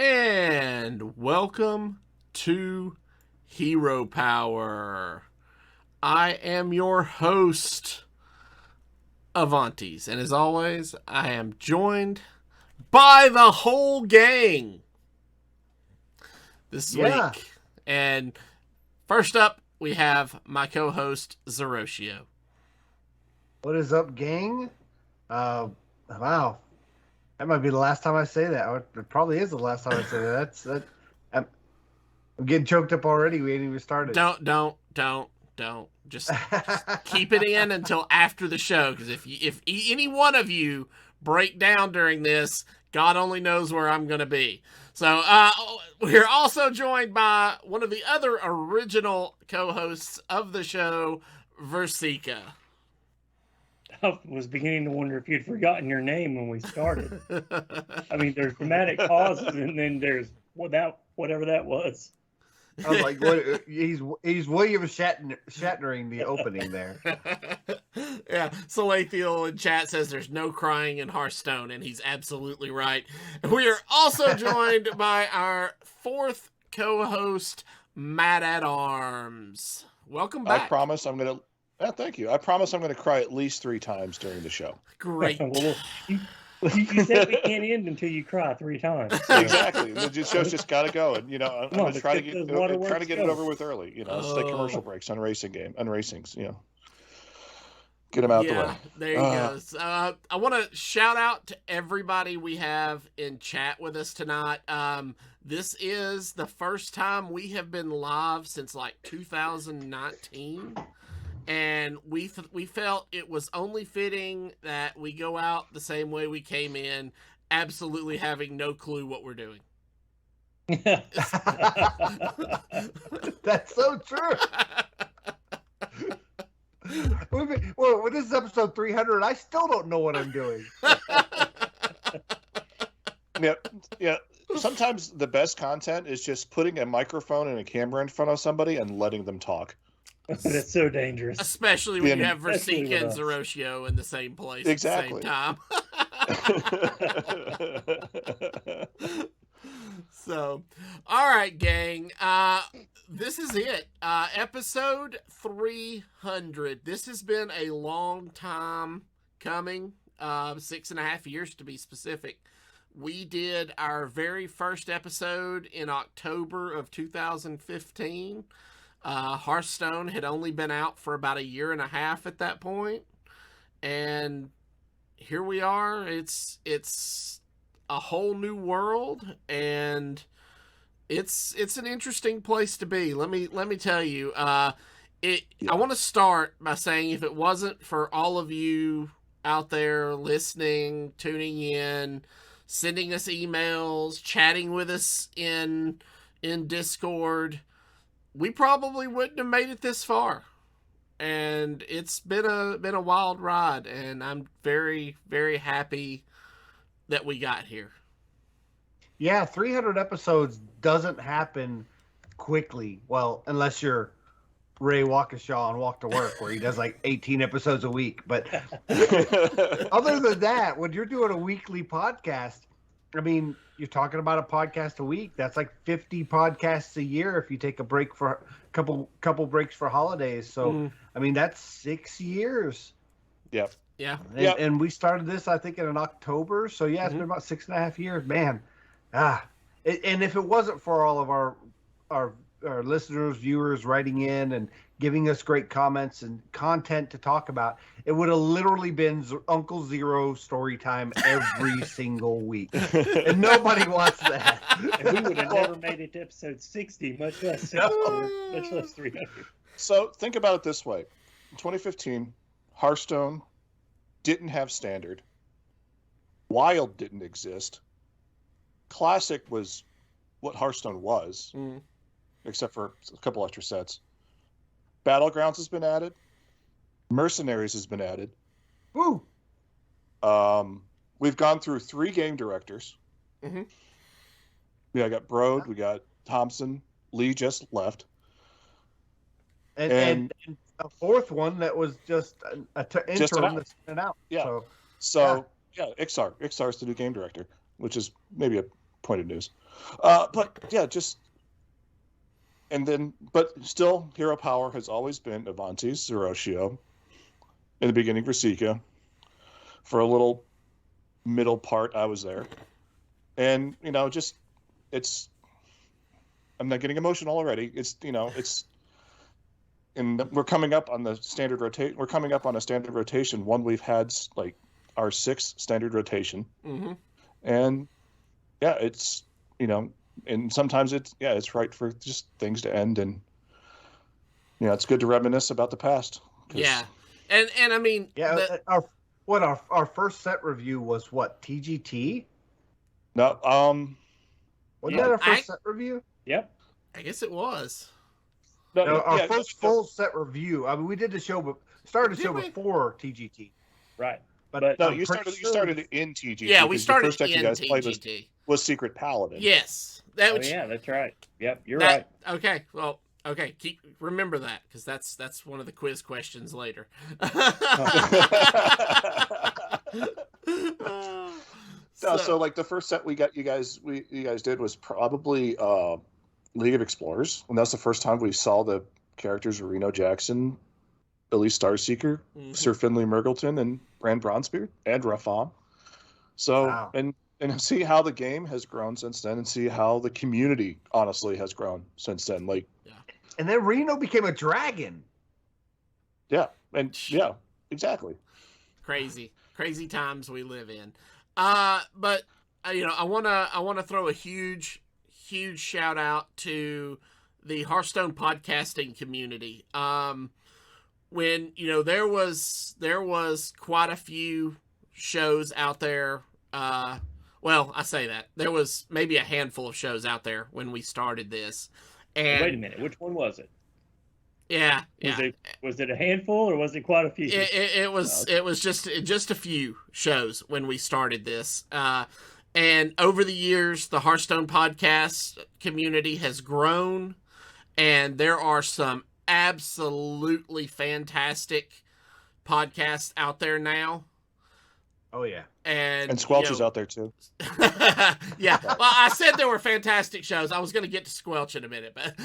And welcome to Hero Power. I am your host, Avanties, and as always, I am joined by the whole gang this week. And first up, we have my co-host, Zerotio. What is up, gang? Wow. That might be the last time I say that. It probably is the last time I say that. I'm getting choked up already. We ain't even started. Don't. Just keep it in until after the show, because if any one of you break down during this, God only knows where I'm going to be. So we're also joined by one of the other original co-hosts of the show, Virsica. I was beginning to wonder if you'd forgotten your name when we started. I mean, there's dramatic pauses, and then there's whatever that was. I was like, what? He's William Shatnering the opening there. Yeah, Salathiel in chat says there's no crying in Hearthstone, and he's absolutely right. We are also joined by our fourth co-host, Mattatarms. Welcome back. I promise I'm going to... thank you. I promise I'm going to cry at least 3 times during the show. Great. Well, you said we can't end until you cry 3 times. So. Exactly. The show's just got to go, and I'm going to try to get it over with early. Let's take commercial breaks on racings. Get them out the way. There you go. I want to shout out to everybody we have in chat with us tonight. This is the first time we have been live since like 2019. And we felt it was only fitting that we go out the same way we came in, absolutely having no clue what we're doing. That's so true. Well, this is episode 300. I still don't know what I'm doing. Yeah. Sometimes the best content is just putting a microphone and a camera in front of somebody and letting them talk. That's so dangerous. Especially when you have Virsica and Zerotio in the same place at the same time. So, all right, gang. This is it. Episode 300. This has been a long time coming. 6.5 years to be specific. We did our very first episode in October of 2015. Hearthstone had only been out for about 1.5 years at that point, and here we are. It's a whole new world, and it's an interesting place to be. Let me tell you. I want to start by saying, if it wasn't for all of you out there listening, tuning in, sending us emails, chatting with us in Discord, we probably wouldn't have made it this far. And it's been a wild ride, and I'm very, very happy that we got here. Yeah, 300 episodes doesn't happen quickly. Well, unless you're Ray Waukesha on Walk to Work, where he does like 18 episodes a week. But other than that, when you're doing a weekly podcast, I mean, you're talking about a podcast a week. That's like 50 podcasts a year if you take a break for a couple breaks for holidays. So, I mean, that's 6 years. Yep. Yeah. And we started this, I think, in October. So, yeah, it's been about 6.5 years. Man, and if it wasn't for all of our listeners, viewers writing in and giving us great comments and content to talk about, it would have literally been Uncle Zero story time every single week. And nobody wants that. And we would have never made it to episode 60, much less 300. So think about it this way. In 2015, Hearthstone didn't have Standard. Wild didn't exist. Classic was what Hearthstone was, except for a couple extra sets. Battlegrounds has been added. Mercenaries has been added. Woo! We've gone through 3 game directors. Mm-hmm. Yeah, I got Brode, we got Thompson, Lee just left. And a fourth one that was just an interim that's been out. Yeah. So Ixar. Ixar's the new game director, which is maybe a point of news. But yeah, but still, hero power has always been Avanties, Zerotio. In the beginning, Virsica. For a little middle part, I was there. And, I'm not getting emotional already. And we're coming up on the standard rotation. We're coming up on a standard rotation. One we've had like our 6th standard rotation. Mm-hmm. And yeah, it's, and sometimes it's right for just things to end. And, it's good to reminisce about the past. Yeah. And I mean, our first set review was what, TGT? No, Wasn't that our first set review? Yep. I guess it was. Our first full set review. I mean, we did the show, started the show before TGT. Right. But no, you started in TGT. Yeah, we started the first deck in you guys played TGT. was Secret Paladin. Yes. Yeah, that's right. Yep, you're right. Okay, well, remember that, because that's one of the quiz questions later. So like the first set you guys did was probably League of Explorers, and that's the first time we saw the characters Reno Jackson, Elise Starseeker, Sir Finley Murgleton, and Brand Bronzebeard, and Rafam. So wow. and see how the game has grown since then, and see how the community honestly has grown since then. Like, and then Reno became a dragon. Yeah, and yeah, exactly. Crazy times we live in. But I wanna throw a huge shout out to the Hearthstone podcasting community. When there was quite a few shows out there. Well, I say that there was maybe a handful of shows out there when we started this. And wait a minute, which one was it? Yeah. Was it a handful or was it quite a few? It was just a few shows when we started this. And over the years, the Hearthstone podcast community has grown, and there are some absolutely fantastic podcasts out there now. Oh yeah. And Squelch is out there too. Yeah. Well, I said there were fantastic shows. I was going to get to Squelch in a minute, but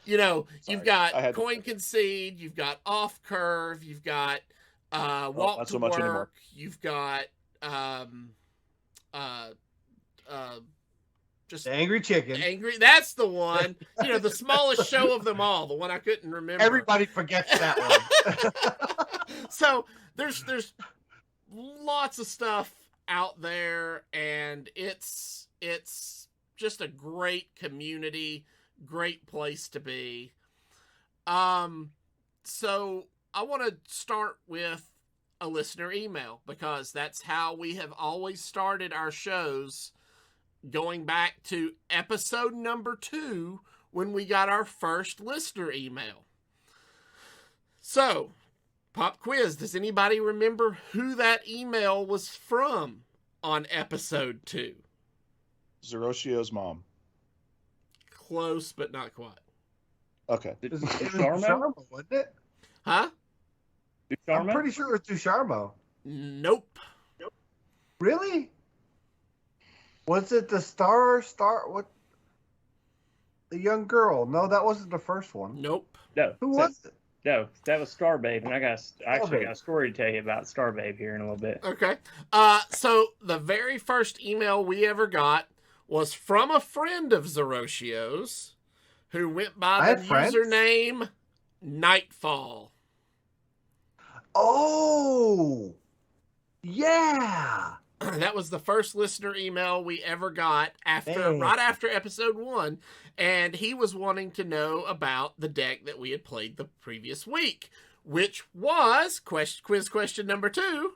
you've got Coin Concede, you've got Off Curve, you've got Walk to Work, anymore. You've got just Angry Chicken. That's the one. The smallest show of them all, the one I couldn't remember. Everybody forgets that one. So there's lots of stuff out there, and it's just a great community, great place to be. So I want to start with a listener email, because that's how we have always started our shows, going back to episode number 2 when we got our first listener email. So, pop quiz, does anybody remember who that email was from on episode 2? Zerotio's mom. Close, but not quite. Okay. It was Dusharmo, wasn't it? Huh? I'm pretty sure it was Dusharmo. Nope. Really? Was it the star? What? The young girl? No, that wasn't the first one. Nope. No. Who was it? No, that was Star Babe, and I got a story to tell you about Star Babe here in a little bit. Okay. So the very first email we ever got was from a friend of Zerotio's who went by the username Nightfall. Oh, yeah. That was the first listener email we ever got right after episode 1, and he was wanting to know about the deck that we had played the previous week, which was quiz question number 2.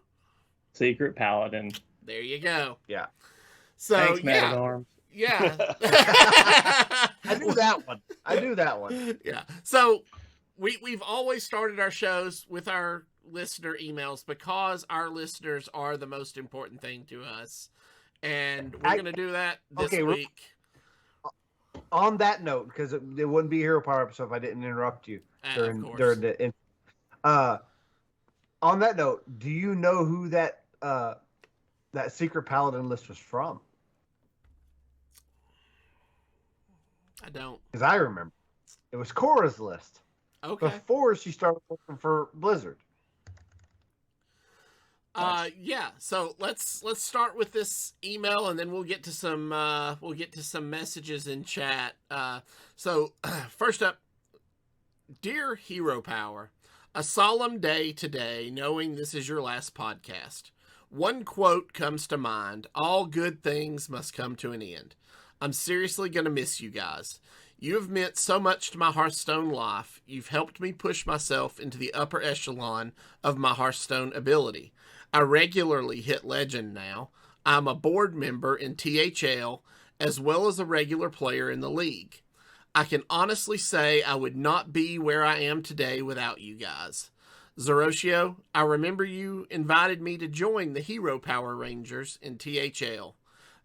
Secret Paladin. There you go. Yeah. So thanks, Mattatarms. Yeah. I knew that one. Yeah. So we've always started our shows with our listener emails, because our listeners are the most important thing to us, and we're going to do that this week. On that note, because it wouldn't be a Hero Power episode if I didn't interrupt you during the. On that note, do you know who that Secret Paladin list was from? I don't. Because I remember. It was Cora's list. Okay. Before she started working for Blizzard. Yeah. So let's start with this email, and then we'll get to some messages in chat. So first up, dear Hero Power, a solemn day today, knowing this is your last podcast. One quote comes to mind: "All good things must come to an end." I'm seriously gonna miss you guys. You have meant so much to my Hearthstone life. You've helped me push myself into the upper echelon of my Hearthstone ability. I regularly hit Legend now. I'm a board member in THL, as well as a regular player in the league. I can honestly say I would not be where I am today without you guys. Zerotio, I remember you invited me to join the Hero Power Rangers in THL.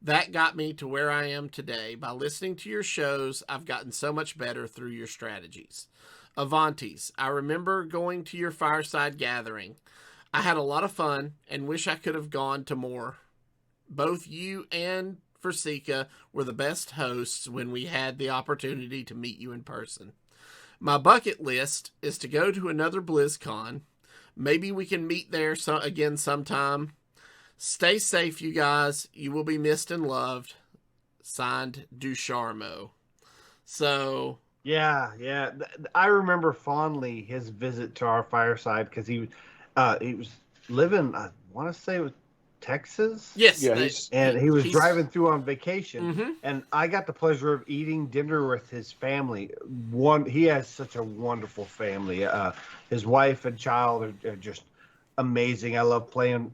That got me to where I am today. By listening to your shows, I've gotten so much better through your strategies. Avanties, I remember going to your fireside gathering. I had a lot of fun and wish I could have gone to more. Both you and Virsica were the best hosts when we had the opportunity to meet you in person. My bucket list is to go to another BlizzCon. Maybe we can meet there again sometime. Stay safe, you guys. You will be missed and loved. Signed, Ducharmo. So... Yeah. I remember fondly his visit to our fireside because he was living, I want to say it was Texas. Yes. Yeah, And he was driving through on vacation. Mm-hmm. And I got the pleasure of eating dinner with his family. He has such a wonderful family. His wife and child are just amazing. I love playing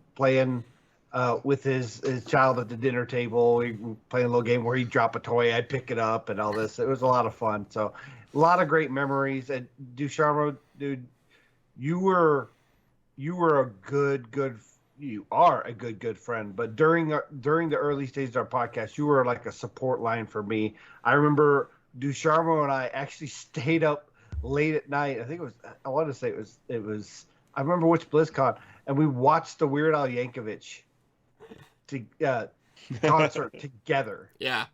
with his child at the dinner table. We were playing a little game where he'd drop a toy, I'd pick it up, and all this. It was a lot of fun. So, a lot of great memories. And Ducharmo, dude, you are a good friend. But during the early stages of our podcast, you were like a support line for me. I remember Ducharmo and I actually stayed up late at night. I think it was. I want to say it was. I remember which BlizzCon, and we watched the Weird Al Yankovic concert together. Yeah.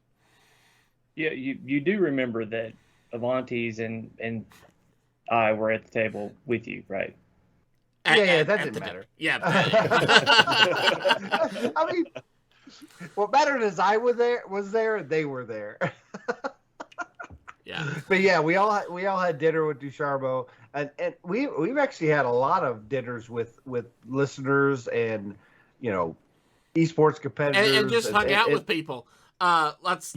Yeah, you do remember that Avanties and I were at the table with you, right? That didn't matter. Yeah. I mean, what mattered is I was there, they were there. Yeah. But yeah, we all had dinner with Ducharmo, and we've actually had a lot of dinners with listeners and esports competitors and just hung out with people. Let's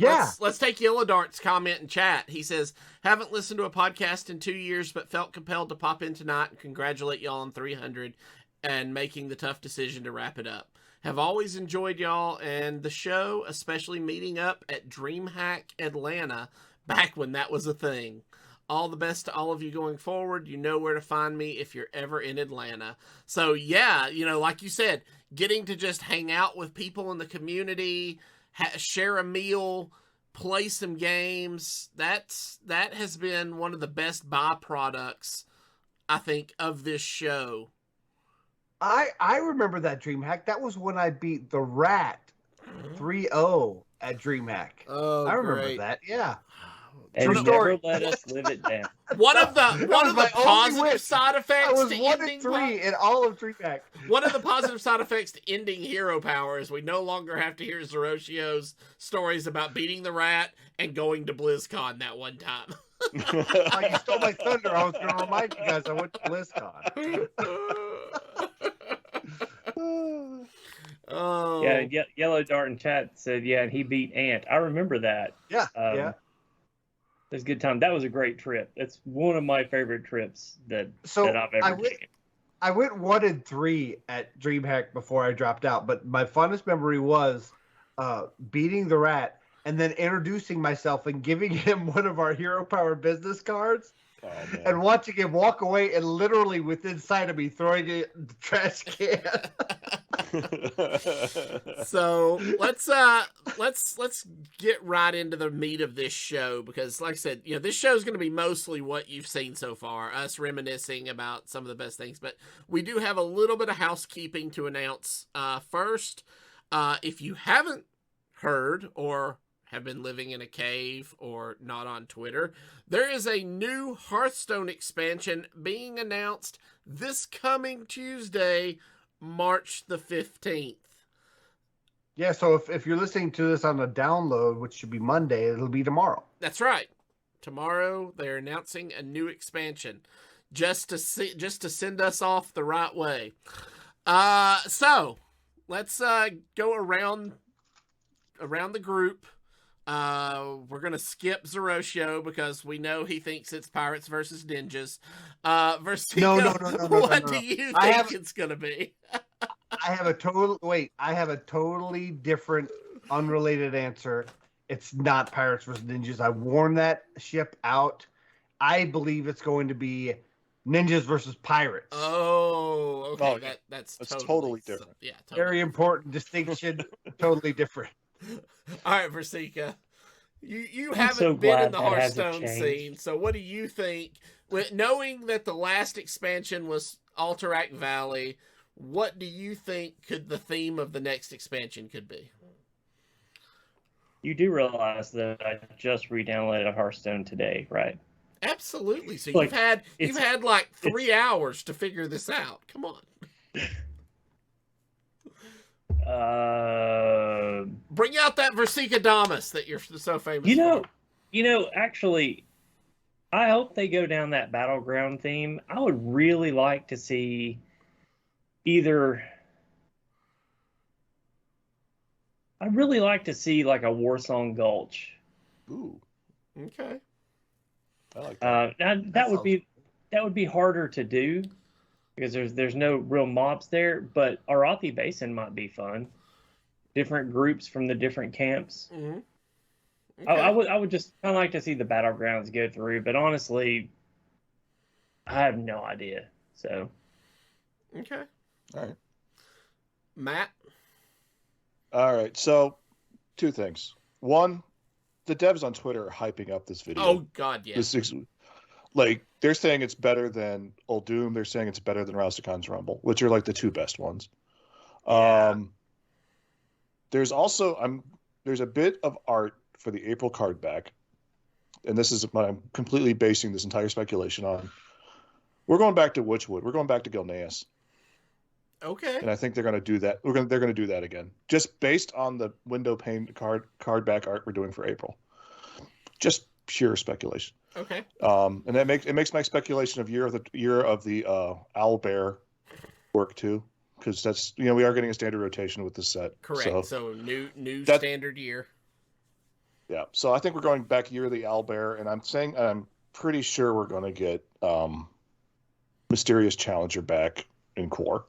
take Yellow Dart's comment in chat. He says, haven't listened to a podcast in 2 years, but felt compelled to pop in tonight and congratulate y'all on 300 and making the tough decision to wrap it up. Have always enjoyed y'all and the show, especially meeting up at DreamHack Atlanta back when that was a thing. All the best to all of you going forward. You know where to find me if you're ever in Atlanta. So yeah, like you said, getting to just hang out with people in the community, share a meal, play some games. That has been one of the best byproducts, I think, of this show. I remember that DreamHack. That was when I beat the Rat 3-0 at DreamHack. Oh, I remember great. that. Yeah. And True you story. never let us live it down. One of the positive side I effects was to 1-3 in all of DreamHack. One of the positive side effects to ending Hero Power is we no longer have to hear Zerotio's stories about beating the Rat and going to BlizzCon that one time. Like you stole my thunder. I was going to remind you guys I went to BlizzCon. Oh. Yeah, Yellow Dart in chat said, yeah, and he beat Ant. I remember that. Yeah, It was a good time. That was a great trip. That's one of my favorite trips that I've ever taken. I went 1-3 at DreamHack before I dropped out, but my funnest memory was beating the Rat and then introducing myself and giving him one of our Hero Power business cards. Oh, man. And watching him walk away and literally within sight of me throwing it in the trash can. So let's get right into the meat of this show, because like I said, this show is going to be mostly what you've seen so far, us reminiscing about some of the best things, but we do have a little bit of housekeeping to announce. First, if you haven't heard or have been living in a cave or not on Twitter, there is a new Hearthstone expansion being announced this coming Tuesday, March the 15th. Yeah, so if you're listening to this on a download, which should be Monday, it'll be tomorrow. That's right. Tomorrow they're announcing a new expansion, just to send us off the right way. So let's go around the group. We're gonna skip Zerotio because we know he thinks it's pirates versus ninjas. Virsica, No. what do you think it's gonna be? I have a totally different, unrelated answer. It's not Pirates versus Ninjas. I worn that ship out. I believe it's going to be Ninjas versus Pirates. Oh, okay. Oh, That's totally different. Yeah, totally. Very important distinction. Totally different. All right, Virsica. You I'm haven't so been in glad the that hasn't Hearthstone changed. scene, so what do you think? Knowing that the last expansion was Alterac Valley, what do you think the theme of the next expansion could be? You do realize that I just re-downloaded Hearthstone today, right? Absolutely. So Like, you've had like 3 hours to figure this out. Come on. Bring out that Virsica Damas that you're so famous for. Actually, I hope they go down that battleground theme. I would really like to see I'd really like to see like a Warsong Gulch. Ooh, Okay. I like that. That would be harder to do because there's no real mobs there, but Arathi Basin might be fun. Different groups from the different camps. Mm-hmm. Okay. I would just kind of like to see the battlegrounds go through, but honestly, I have no idea. So, Okay. All right. Matt? All right. So, two things. One, the devs on Twitter are hyping up this video. Oh, God, yeah. Like, they're saying it's better than Old Doom. They're saying it's better than Rousticon's Rumble, which are like the two best ones. Yeah. There's also there's a bit of art for the April card back, and this is what I'm completely basing this entire speculation on. We're going back to Witchwood. We're going back to Gilneas. Okay. And I think they're going to do that. They're going to do that again, just based on the window pane card back art we're doing for April. Just pure speculation. Okay. And that makes my speculation of year of the owlbear work too, because that's we are getting a standard rotation with this set. Correct. So new standard year. Yeah. So I think we're going back year of the owlbear, and I'm pretty sure we're going to get Mysterious Challenger back in core.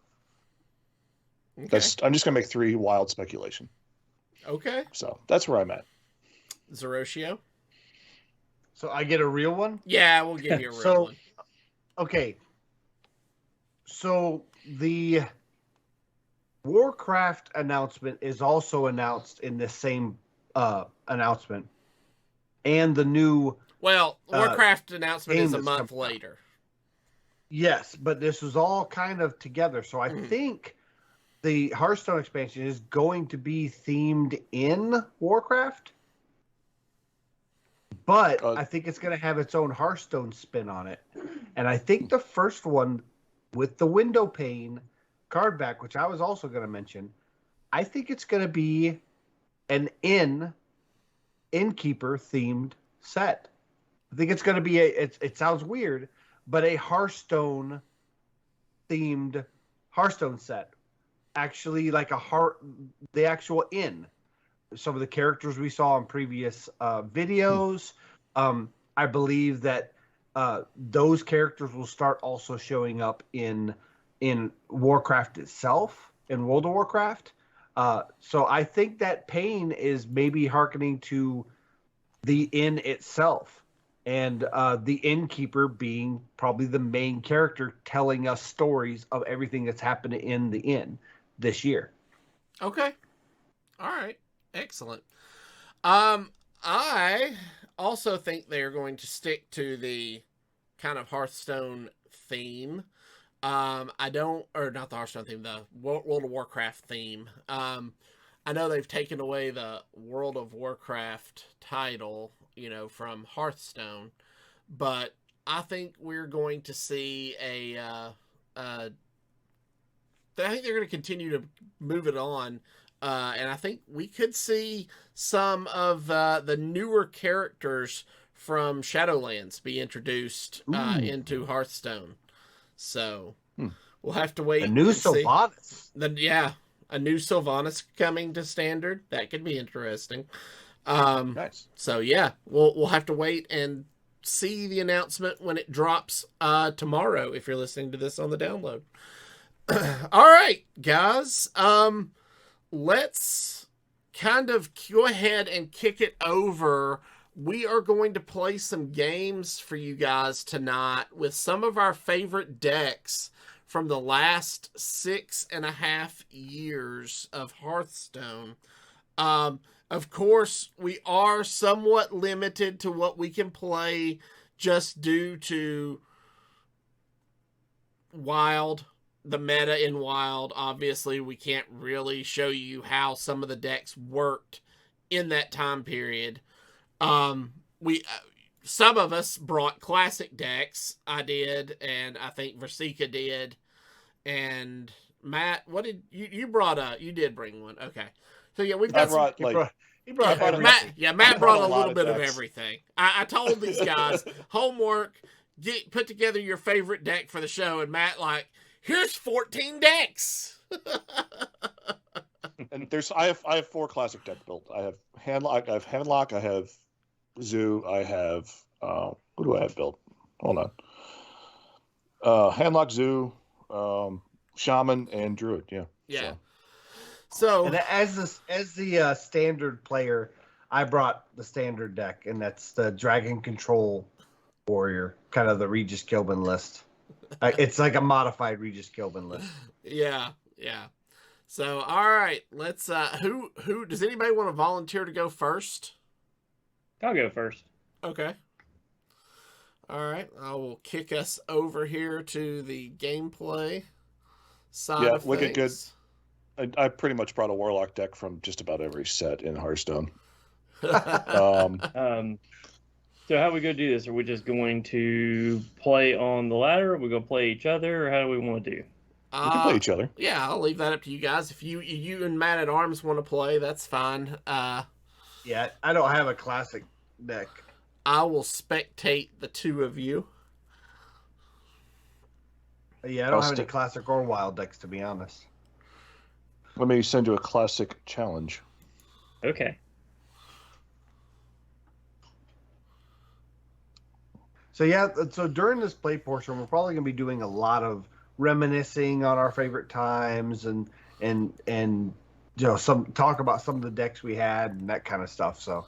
Okay. I'm just going to make 3 wild speculation. Okay. So that's where I'm at. Zerotio? So I get a real one? Yeah, we'll give you a real one. Okay. So the Warcraft announcement is also announced in the same announcement. And the new... Well, Warcraft announcement is a that's month later. Yes, but this was all kind of together. So I think the Hearthstone expansion is going to be themed in Warcraft. But I think it's going to have its own Hearthstone spin on it. And I think the first one with the window pane card back, which I was also going to mention, I think it's going to be an innkeeper themed set. I think it's going to be it sounds weird, but a Hearthstone themed Hearthstone set. Actually, like the actual inn. Some of the characters we saw in previous videos. I believe that those characters will start also showing up in Warcraft itself, in World of Warcraft. So I think that Pain is maybe hearkening to the inn itself, and the innkeeper being probably the main character telling us stories of everything that's happened in the inn this year. Okay. All right. Excellent. I also think they're going to stick to the kind of Hearthstone theme. Not the Hearthstone theme, the World of Warcraft theme. I know they've taken away the World of Warcraft title, from Hearthstone, but I think we're going to see I think they're going to continue to move it on, and I think we could see some of the newer characters from Shadowlands be introduced into Hearthstone. So we'll have to wait. A new Sylvanas. A new Sylvanas coming to Standard. That could be interesting. Nice. So yeah, we'll have to wait and see the announcement when it drops tomorrow. If you're listening to this on the download. All right, guys. Let's kind of go ahead and kick it over. We are going to play some games for you guys tonight with some of our favorite decks from the last 6.5 years of Hearthstone. Of course, we are somewhat limited to what we can play just due to Wild, the meta in Wild. Obviously, we can't really show you how some of the decks worked in that time period. Some of us brought classic decks. I did, and I think Virsica did. And Matt, what did you brought? You did bring one. Okay. So yeah, we've got Matt brought a little bit of everything. I told these guys, homework, put together your favorite deck for the show, and Matt here's 14 decks. And I have 4 classic decks built. I have Handlock, I have Zoo, I have what do I have built? Hold on. Handlock, Zoo, Shaman, and Druid. Yeah. So and as the standard player, I brought the standard deck, and that's the Dragon Control Warrior, kind of the Regis Kilbin list. It's like a modified Regis Kilbin list. Yeah. So all right, let's. Who does anybody want to volunteer to go first? I'll go first. Okay. All right, I will kick us over here to the gameplay side of things. Wicked good. I pretty much brought a Warlock deck from just about every set in Hearthstone. So how are we going to do this? Are we just going to play on the ladder? Are we going to play each other? Or how do we want to do? We can play each other. Yeah, I'll leave that up to you guys. If you and Mattatarms want to play, that's fine. Yeah, I don't have a classic deck. I will spectate the two of you. Yeah, I don't have any classic or wild decks, to be honest. Let me send you a classic challenge. Okay. So during this play portion, we're probably going to be doing a lot of reminiscing on our favorite times and some talk about some of the decks we had and that kind of stuff. So,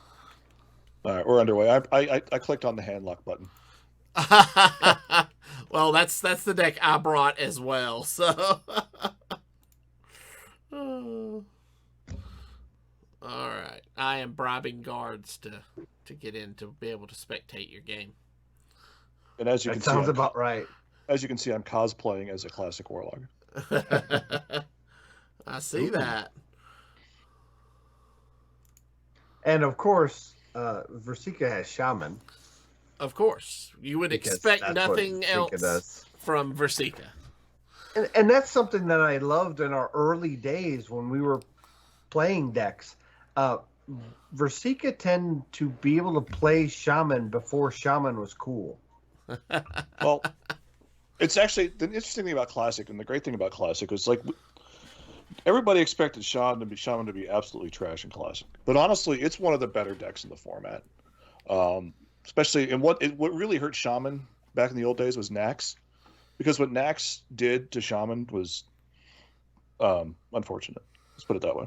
all right, we're underway. I clicked on the Handlock button. Well, that's the deck I brought as well. So. All right, I am bribing guards to get in to be able to spectate your game. And as you can see, sounds about right. As you can see, I'm cosplaying as a classic Warlock. I see that. And of course, Virsica has Shaman. Of course, you would expect nothing else from Virsica. And that's something that I loved in our early days when we were playing decks. Virsica tended to be able to play Shaman before Shaman was cool. Well, it's actually the interesting thing about Classic, and the great thing about Classic was everybody expected Shaman to be absolutely trash in Classic, but honestly, it's one of the better decks in the format. Especially in what really hurt Shaman back in the old days was Nax. Because what Nax did to Shaman was unfortunate. Let's put it that way.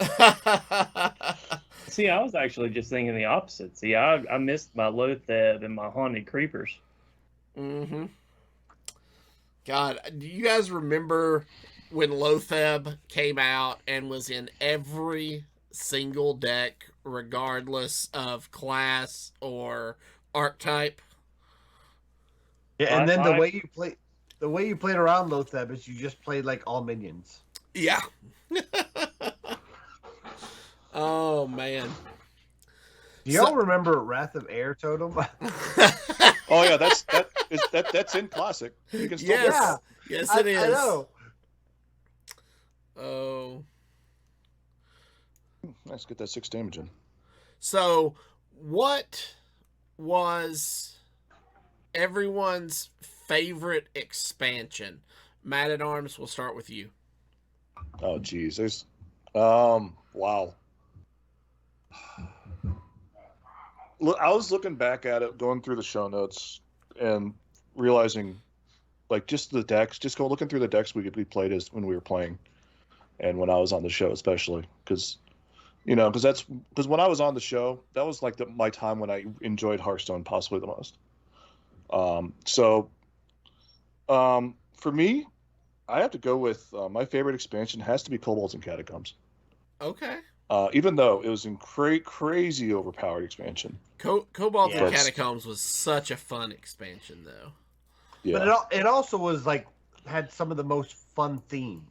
See, I was actually just thinking the opposite. See, I missed my Lotheb and my Haunted Creepers. Mm-hmm. God, do you guys remember when Lotheb came out and was in every single deck, regardless of class or archetype? Yeah, and then the way you played around Lotheb is you just played all minions. Yeah. Oh man. Do y'all remember Wrath of Air Totem? Oh yeah, that's in classic. You can still Yes. Yeah. Yes, it is. I know. Oh. Let's get that 6 damage in. So, what was everyone's favorite expansion? Mattatarms, we'll start with you. Oh geez, there's wow. Look, I was looking back at it, going through the show notes, and realizing, like, just the decks, just looking through the decks we played as when we were playing, and when I was on the show, especially because when I was on the show, that was like my time when I enjoyed Hearthstone possibly the most. For me, I have to go with my favorite expansion has to be Kobolds and Catacombs. Okay. Even though it was in crazy overpowered expansion. Kobolds and Yes. Catacombs was such a fun expansion, though. Yeah. But it also was like had some of the most fun theme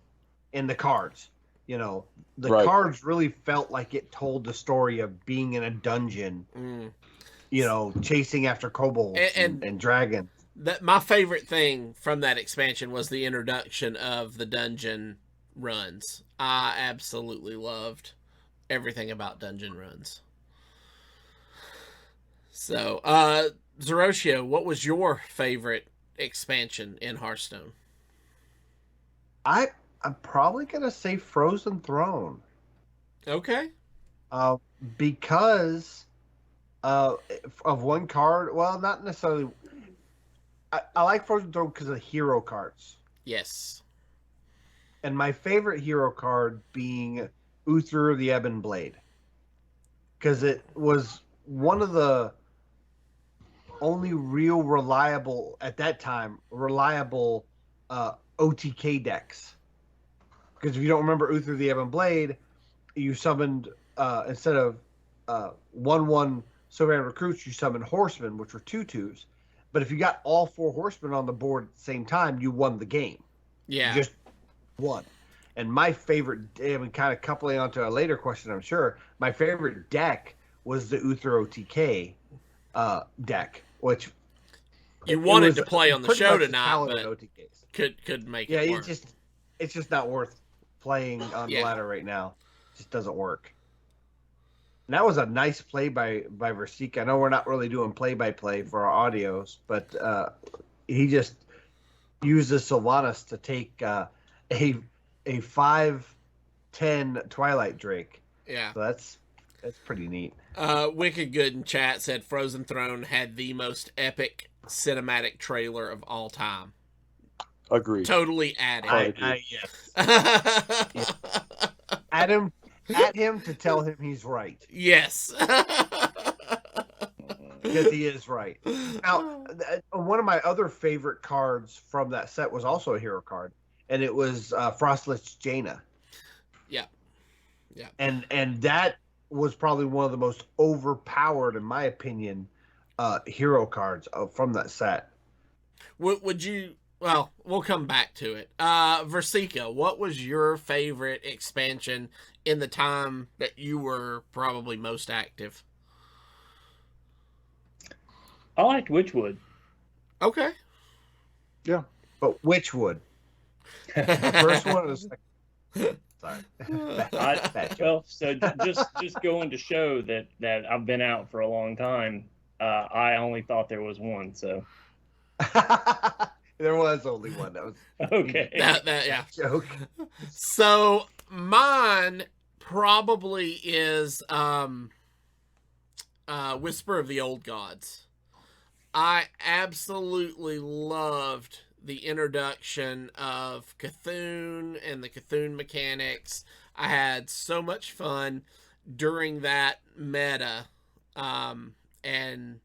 in the cards. You know, the Right. cards really felt like it told the story of being in a dungeon. You know, chasing after kobolds and dragons. My favorite thing from that expansion was the introduction of the dungeon runs. I absolutely loved everything about dungeon runs. So, Zerotio, what was your favorite expansion in Hearthstone? I'm probably gonna say Frozen Throne. Okay. Because of one card. Well, not necessarily. I like Frozen Throne because of the hero cards. Yes. And my favorite hero card being Uther the Ebon Blade. Because it was one of the only real reliable, at that time, OTK decks. Because if you don't remember Uther the Ebon Blade, you summoned, instead of 1/1 Sovereign Recruits, you summoned Horsemen, which were 2/2s. But if you got all 4 Horsemen on the board at the same time, you won the game. Yeah. You just won. And my favorite, kind of coupling onto a later question, I'm sure, my favorite deck was the Uther OTK deck, which You wanted was to play on the pretty show much a tonight, Paladin but OTKs. could make Yeah, it work. it's just not worth playing on the ladder right now. It just doesn't work. And that was a nice play by Virsica. I know we're not really doing play-by-play for our audios, but he just used the Sylvanas to take a 5/10 Twilight Drake. Yeah. So that's pretty neat. Wicked Good in chat said Frozen Throne had the most epic cinematic trailer of all time. Agreed. Totally added. Yes. At him to tell him he's right. Yes. Because he is right. Now, one of my other favorite cards from that set was also a hero card, and it was Frostlich Jaina. Yeah. Yeah. And that was probably one of the most overpowered, in my opinion, hero cards from that set. Would you... Well, we'll come back to it. Virsica, what was your favorite expansion in the time that you were probably most active? I liked Witchwood. Okay. Yeah. But which would? The first one or the second? Sorry. Bad joke. Well, so just going to show that I've been out for a long time. I only thought there was one. So There was only one. That was okay. Yeah. a joke. So mine probably is Whisper of the Old Gods. I absolutely loved the introduction of Cthulhu and the Cthulhu mechanics. I had so much fun during that meta, and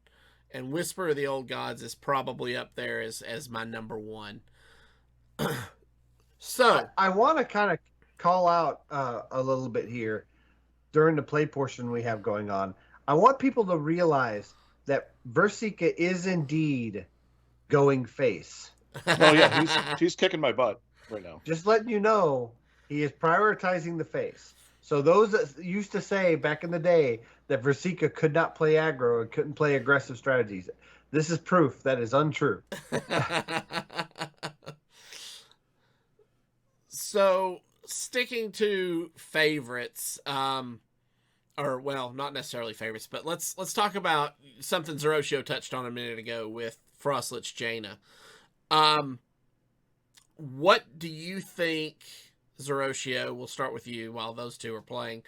Whisper of the Old Gods is probably up there as my number one. So I want to kind of call out a little bit here during the play portion we have going on. I want people to realize that Virsica is indeed going face. Oh yeah, he's kicking my butt right now. Just letting you know, he is prioritizing the face. So those that used to say back in the day that Virsica could not play aggro and couldn't play aggressive strategies, this is proof that is untrue. So, sticking to favorites, or well, not necessarily favorites, but let's talk about something Zerotio touched on a minute ago with Frostlich Jaina. What do you think, Zerotio, we'll start with you while those two are playing,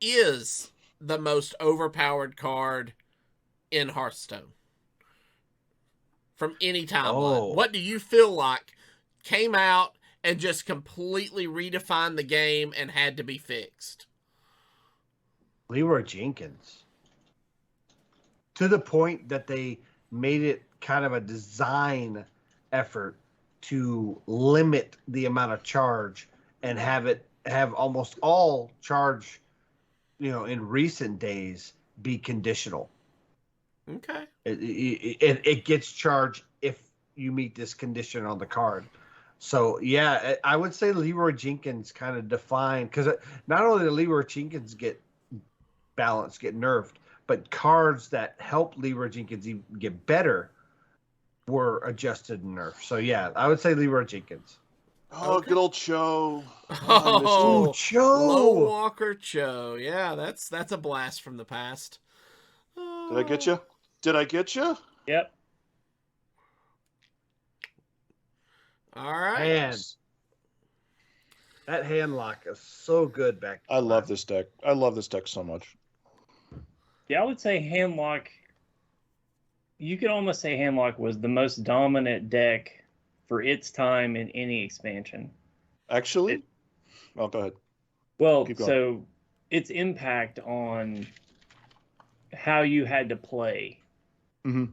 is the most overpowered card in Hearthstone? From any time. What do you feel like came out and just completely redefined the game and had to be fixed? Leroy Jenkins. To the point that they made it kind of a design effort to limit the amount of charge and have almost all charge, in recent days be conditional. Okay. It gets charged if you meet this condition on the card. So, yeah, I would say Leroy Jenkins kind of defined, because not only did Leroy Jenkins get nerfed, but cards that helped Leroy Jenkins even get better were adjusted and nerfed. So, yeah, I would say Leroy Jenkins. Oh, good old Cho. Oh, Cho. Lone Walker Cho. Yeah, that's a blast from the past. Did I get you? Yep. All right. And that hand lock is so good back. I love this deck. I love this deck so much. Yeah, I would say Handlock. You could almost say Handlock was the most dominant deck for its time in any expansion. Actually? Oh, go ahead. Well, so its impact on how you had to play. Mm-hmm.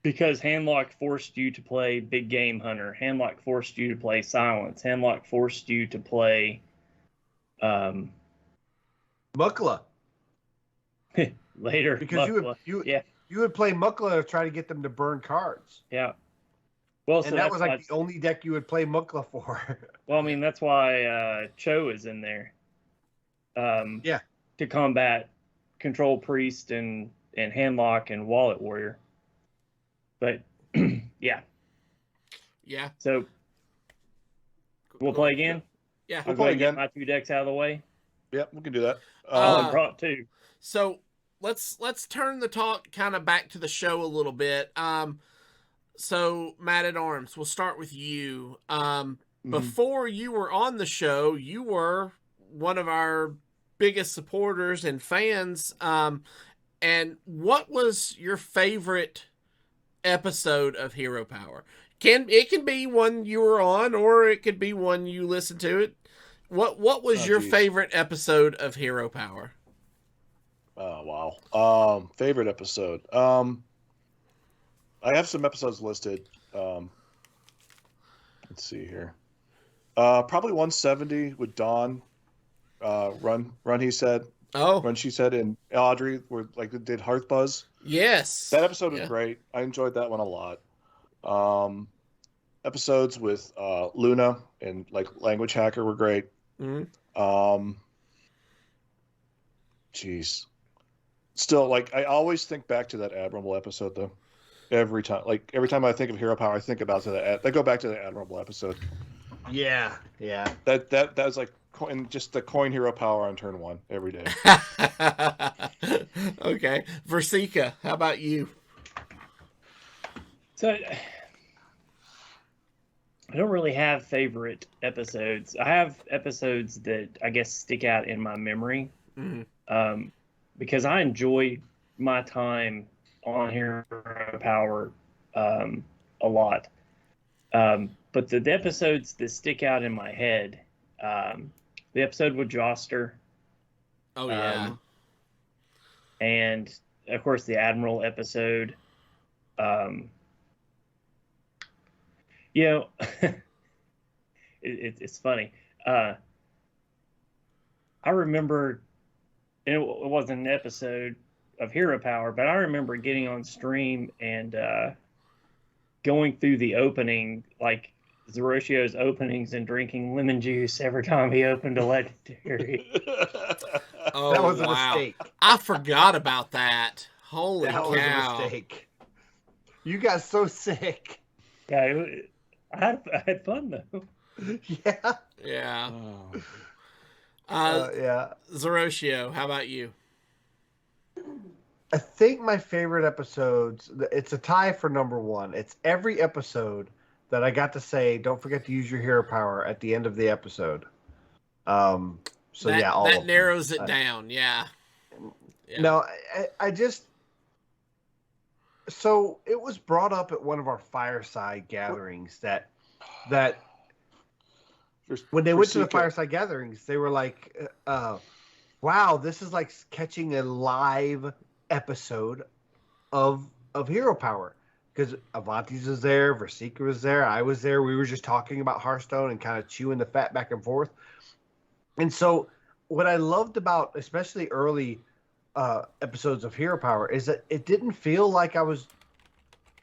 Because Handlock forced you to play Big Game Hunter. Handlock forced you to play Silence. Handlock forced you to play Mukla. Later. Because Mukla. you would play Mukla to try to get them to burn cards. Yeah. Well, and that was like the only deck you would play Mukla for. Well, I mean, that's why Cho is in there. To combat Control Priest and Handlock and Wallet Warrior. But, yeah. Yeah. So, we'll play again? Yeah. I'll go ahead and get my two decks out of the way. Yep, we can do that. I brought two. So, let's turn the talk kind of back to the show a little bit. So, Mattatarms, we'll start with you. Before you were on the show, you were one of our biggest supporters and fans. And what was your favorite episode of Hero Power? It can be one you were on, or it could be one you listened to. It. What was your favorite episode of Hero Power? Oh wow. Favorite episode. I have some episodes listed. Let's see here. Probably 170 with Dawn. Run. He said. Oh. Run. She said, and Audrey were like did Hearth Buzz. Yes. That episode was great. I enjoyed that one a lot. Episodes with Luna and like Language Hacker were great. Mm-hmm. Jeez. Still, like I always think back to that Admirable episode though. Every time I think of Hero Power, I think about I go back to the Admirable episode. Yeah. That was like just the coin Hero Power on turn 1 every day. Okay, Virsica, how about you? So I don't really have favorite episodes. I have episodes that I guess stick out in my memory, because I enjoyed my time on Hero Power a lot. But the episodes that stick out in my head, the episode with Joster. Oh, yeah. And, of course, the episode. It's funny. I remember, and it wasn't an episode of Hero Power, but I remember getting on stream and going through the opening, like Zerotio's openings and drinking lemon juice every time he opened a legendary. Oh, That was a wow. mistake. I forgot about that. Holy That cow. was a mistake. You got so sick. Yeah, I had fun though. Yeah. Yeah. Yeah. Zerotio, how about you? I think my favorite episodes, it's a tie for number one. It's every episode that I got to say, don't forget to use your hero power at the end of the episode. So all that of narrows them. it down. Yeah. No, I just, so it was brought up at one of our fireside gatherings that when they went to the fireside gatherings, they were like, wow, this is like catching a live episode of Hero Power, because Avanties was there, Virsica was there, I was there. We were just talking about Hearthstone and kind of chewing the fat back and forth. And so what I loved about especially early episodes of Hero Power is that it didn't feel like I was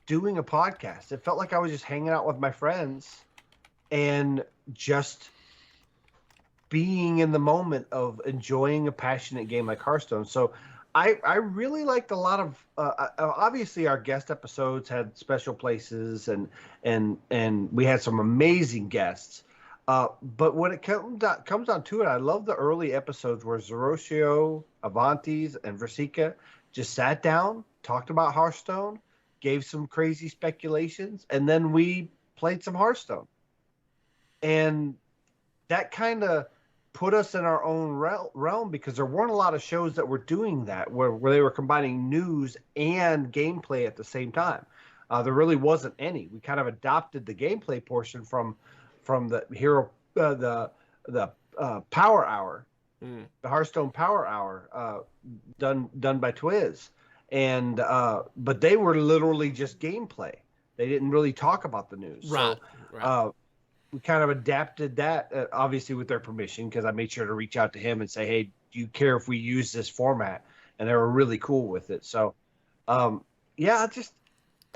doing a podcast. It felt like I was just hanging out with my friends and just being in the moment of enjoying a passionate game like Hearthstone. So I really liked a lot of obviously our guest episodes had special places and we had some amazing guests. But when it comes down to it, I love the early episodes where Zerotio, Avanties, and Virsica just sat down, talked about Hearthstone, gave some crazy speculations, and then we played some Hearthstone. And that kind of put us in our own realm, because there weren't a lot of shows that were doing that, where they were combining news and gameplay at the same time. There really wasn't any. We kind of adopted the gameplay portion from the hero, the Power Hour, the Hearthstone Power Hour, done by Twiz, and but they were literally just gameplay. They didn't really talk about the news. Right. So we kind of adapted that, obviously with their permission, because I made sure to reach out to him and say, hey, do you care if we use this format? And they were really cool with it. So, and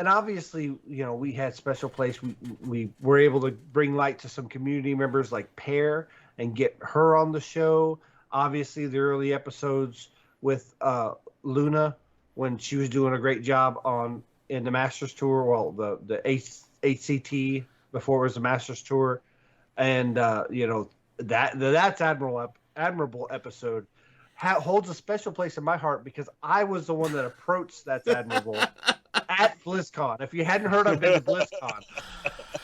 obviously, we had special place. We were able to bring light to some community members like Pear and get her on the show. Obviously, the early episodes with Luna, when she was doing a great job in the Masters Tour, well, the HCT before it was the Masters Tour, and that's admirable episode holds a special place in my heart, because I was the one that approached That's Admirable at BlizzCon. If you hadn't heard, I've been to BlizzCon,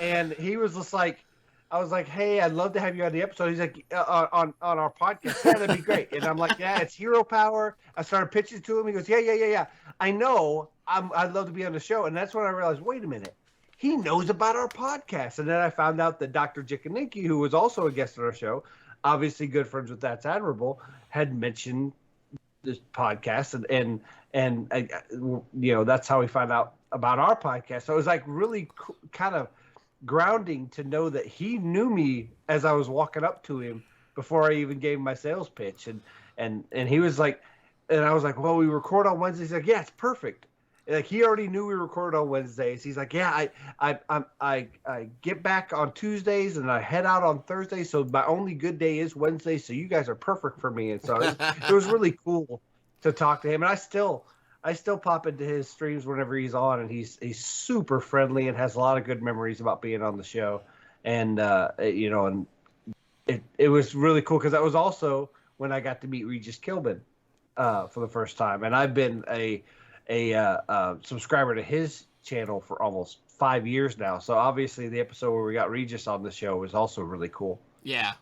and he was just like, I was like, hey, I'd love to have you on the episode. He's like, on our podcast. Yeah, that'd be great. And I'm like, yeah, it's Hero Power. I started pitching to him. He goes, yeah. I know. I'd love to be on the show. And that's when I realized, wait a minute, he knows about our podcast. And then I found out that Dr. Jikaninki, who was also a guest on our show, obviously good friends with That's Admirable, had mentioned this podcast, and that's how we found out about our podcast. So it was like really kind of grounding to know that he knew me as I was walking up to him before I even gave him my sales pitch, and he was like, and I was like, well, we record on Wednesdays. He's like, yeah, it's perfect. Like, he already knew we recorded on Wednesdays. He's like, yeah, I get back on Tuesdays and I head out on Thursdays. So my only good day is Wednesday. So you guys are perfect for me. And so it was really cool to talk to him. And I still pop into his streams whenever he's on, and he's super friendly and has a lot of good memories about being on the show. And and it was really cool, because that was also when I got to meet Regis Kilbin for the first time. And I've been a subscriber to his channel for almost 5 years now. So obviously the episode where we got Regis on the show was also really cool. Yeah.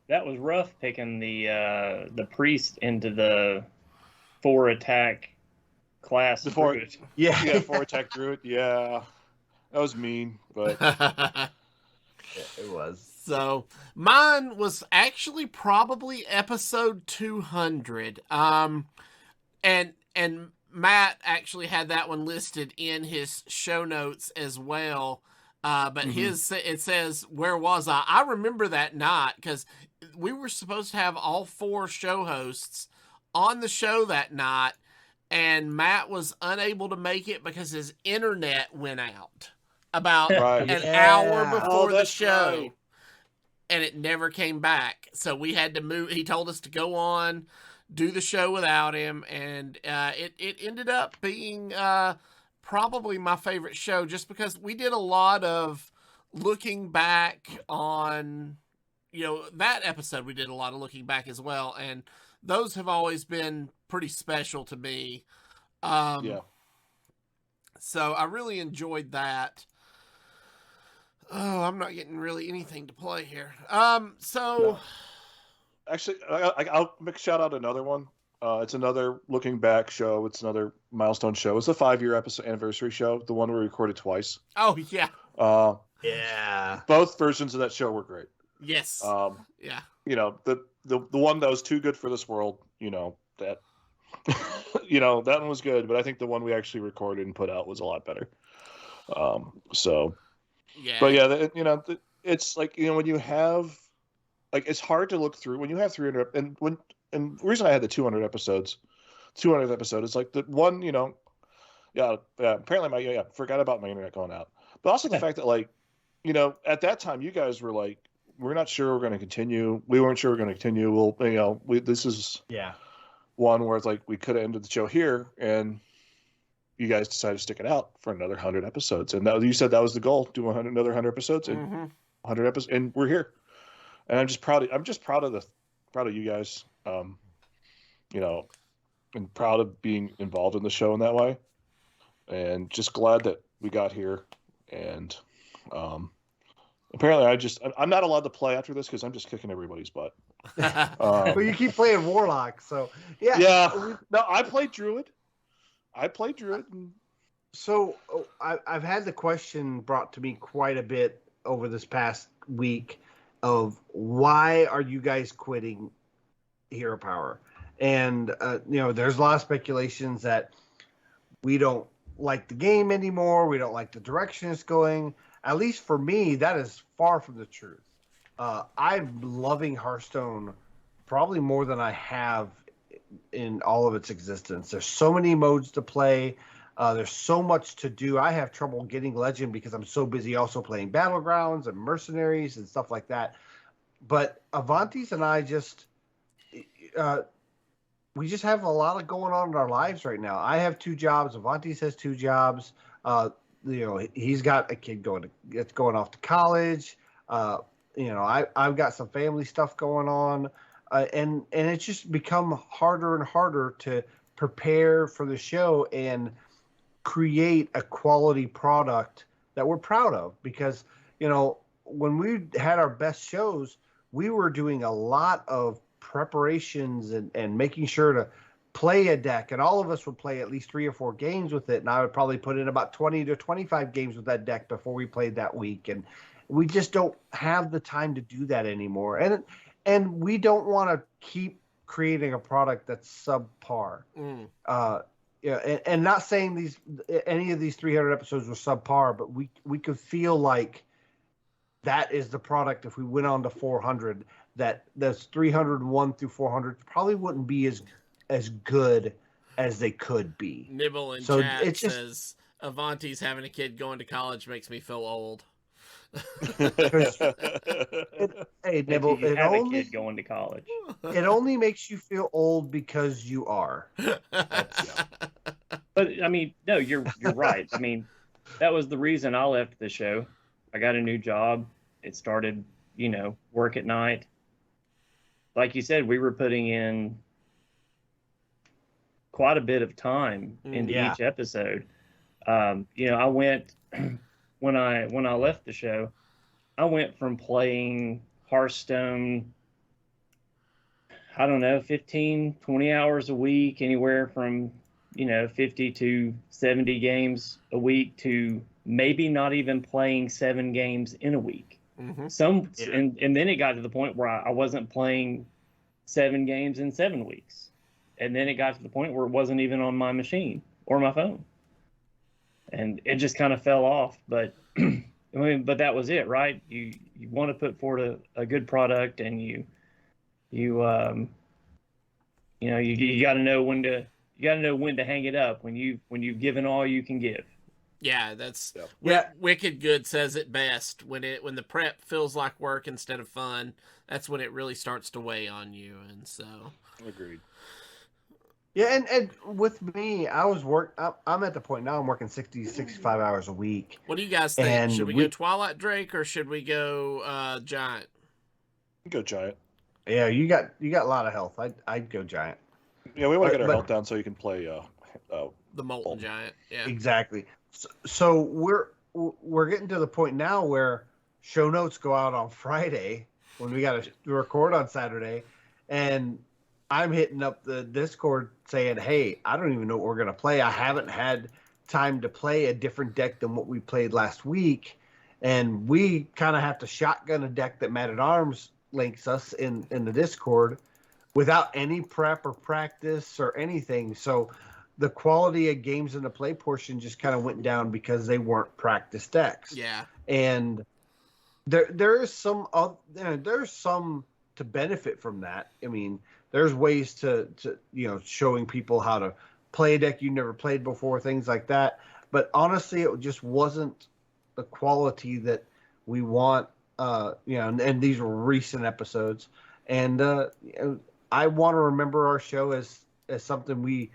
That was rough, picking the priest into the 4-attack class. The druid. 4-attack druid. Yeah, that was mean, but yeah, it was. So mine was actually probably episode 200. And Matt actually had that one listed in his show notes as well. But it says, where was I? I remember that night, because we were supposed to have all 4 show hosts on the show that night, and Matt was unable to make it because his internet went out. about Right. an Yeah. hour before the that's show. right. And it never came back. So we had to move. He told us to go on, do the show without him, and it ended up being probably my favorite show, just because we did a lot of looking back on, that episode. We did a lot of looking back as well, and those have always been pretty special to me. Yeah. So I really enjoyed that. I'm not getting really anything to play here. So No. Actually, I'll make shout out another one. It's another looking back show. It's another milestone show. It's a 5-year episode anniversary show. The one we recorded twice. Oh yeah. Yeah. Both versions of that show were great. Yes. Yeah. The one that was too good for this world. That. That one was good, but I think the one we actually recorded and put out was a lot better. Yeah. But yeah, it's like when you have, like, it's hard to look through when you have 300 and the reason I had the 200th episode is like the one, apparently forgot about my internet going out, but also the fact that, like, at that time you guys were like, we're not sure we're going to continue. We weren't sure we're going to continue. This is one where it's like we could have ended the show here, and you guys decided to stick it out for another 100 episodes. And you said that was the goal, do another 100 episodes, and 100 episodes, and we're here. And I'm just proud of you guys, and proud of being involved in the show in that way. And just glad that we got here. And apparently I'm not allowed to play after this because I'm just kicking everybody's butt. Well, you keep playing Warlock, so yeah. Yeah. No, I played Druid. And... So I've had the question brought to me quite a bit over this past week of why are you guys quitting Hero Power? And there's a lot of speculations that we don't like the game anymore. We don't like the direction it's going. At least for me, that is far from the truth. I'm loving Hearthstone probably more than I have in all of its existence. There's so many modes to play. There's so much to do. I have trouble getting Legend because I'm so busy also playing Battlegrounds and Mercenaries and stuff like that. But Avanties and I we just have a lot of going on in our lives right now. I have 2 jobs. Avanties has 2 jobs. He's got a kid going off to college. I've got some family stuff going on. And it's just become harder and harder to prepare for the show and create a quality product that we're proud of. Because, when we had our best shows, we were doing a lot of preparations and making sure to play a deck. And all of us would play at least 3 or 4 games with it. And I would probably put in about 20 to 25 games with that deck before we played that week. And we just don't have the time to do that anymore. And we don't want to keep creating a product that's subpar. And not saying any of these 300 episodes were subpar, but we could feel like that is the product if we went on to 400. That's 301 through 400 probably wouldn't be as good as they could be. Nibble in So chat it's just- says Avanties having a kid going to college makes me feel old. Hey, Nibble, You have a kid going to college. it only makes you feel old because you are. But I mean, no, you're right. I mean, that was the reason I left the show. I got a new job. It started, work at night. Like you said, we were putting in quite a bit of time into each episode. I went when I left the show, I went from playing Hearthstone, I don't know, 15, 20 hours a week, anywhere from 50 to 70 games a week, to maybe not even playing 7 games in a week. And then it got to the point where I wasn't playing 7 games in 7 weeks. And then it got to the point where it wasn't even on my machine or my phone. And it just kind of fell off. But but that was it, right? You want to put forward a good product, and you got to know when to hang it up when you've given all you can give. Yeah, that's Yeah. Wicked Good says it best. When the prep feels like work instead of fun, that's when it really starts to weigh on you. And so, Agreed. Yeah, and with me, I'm at the point now I'm working 60, 65 hours a week. what do you guys think? And Should we go Twilight Drake or should we go Giant? Go Giant. Yeah, you got a lot of health. I'd go Giant. Yeah, we want to get our health down so you can play The Molten Giant. Yeah. Exactly. So we're getting to the point now where show notes go out on Friday when we got to record on Saturday, and I'm hitting up the Discord saying, "Hey, I don't even know what we're gonna play. I haven't had time to play a different deck than what we played last week, and we kind of have to shotgun a deck that Mattatarms links us in the Discord without any prep or practice or anything. So the quality of games in the play portion just kind of went down because they weren't practice decks. Yeah. And there's some to benefit from that. I mean, there's ways to showing people how to play a deck you never played before, things like that. But honestly, it just wasn't the quality that we want. And these were recent episodes, and I want to remember our show as something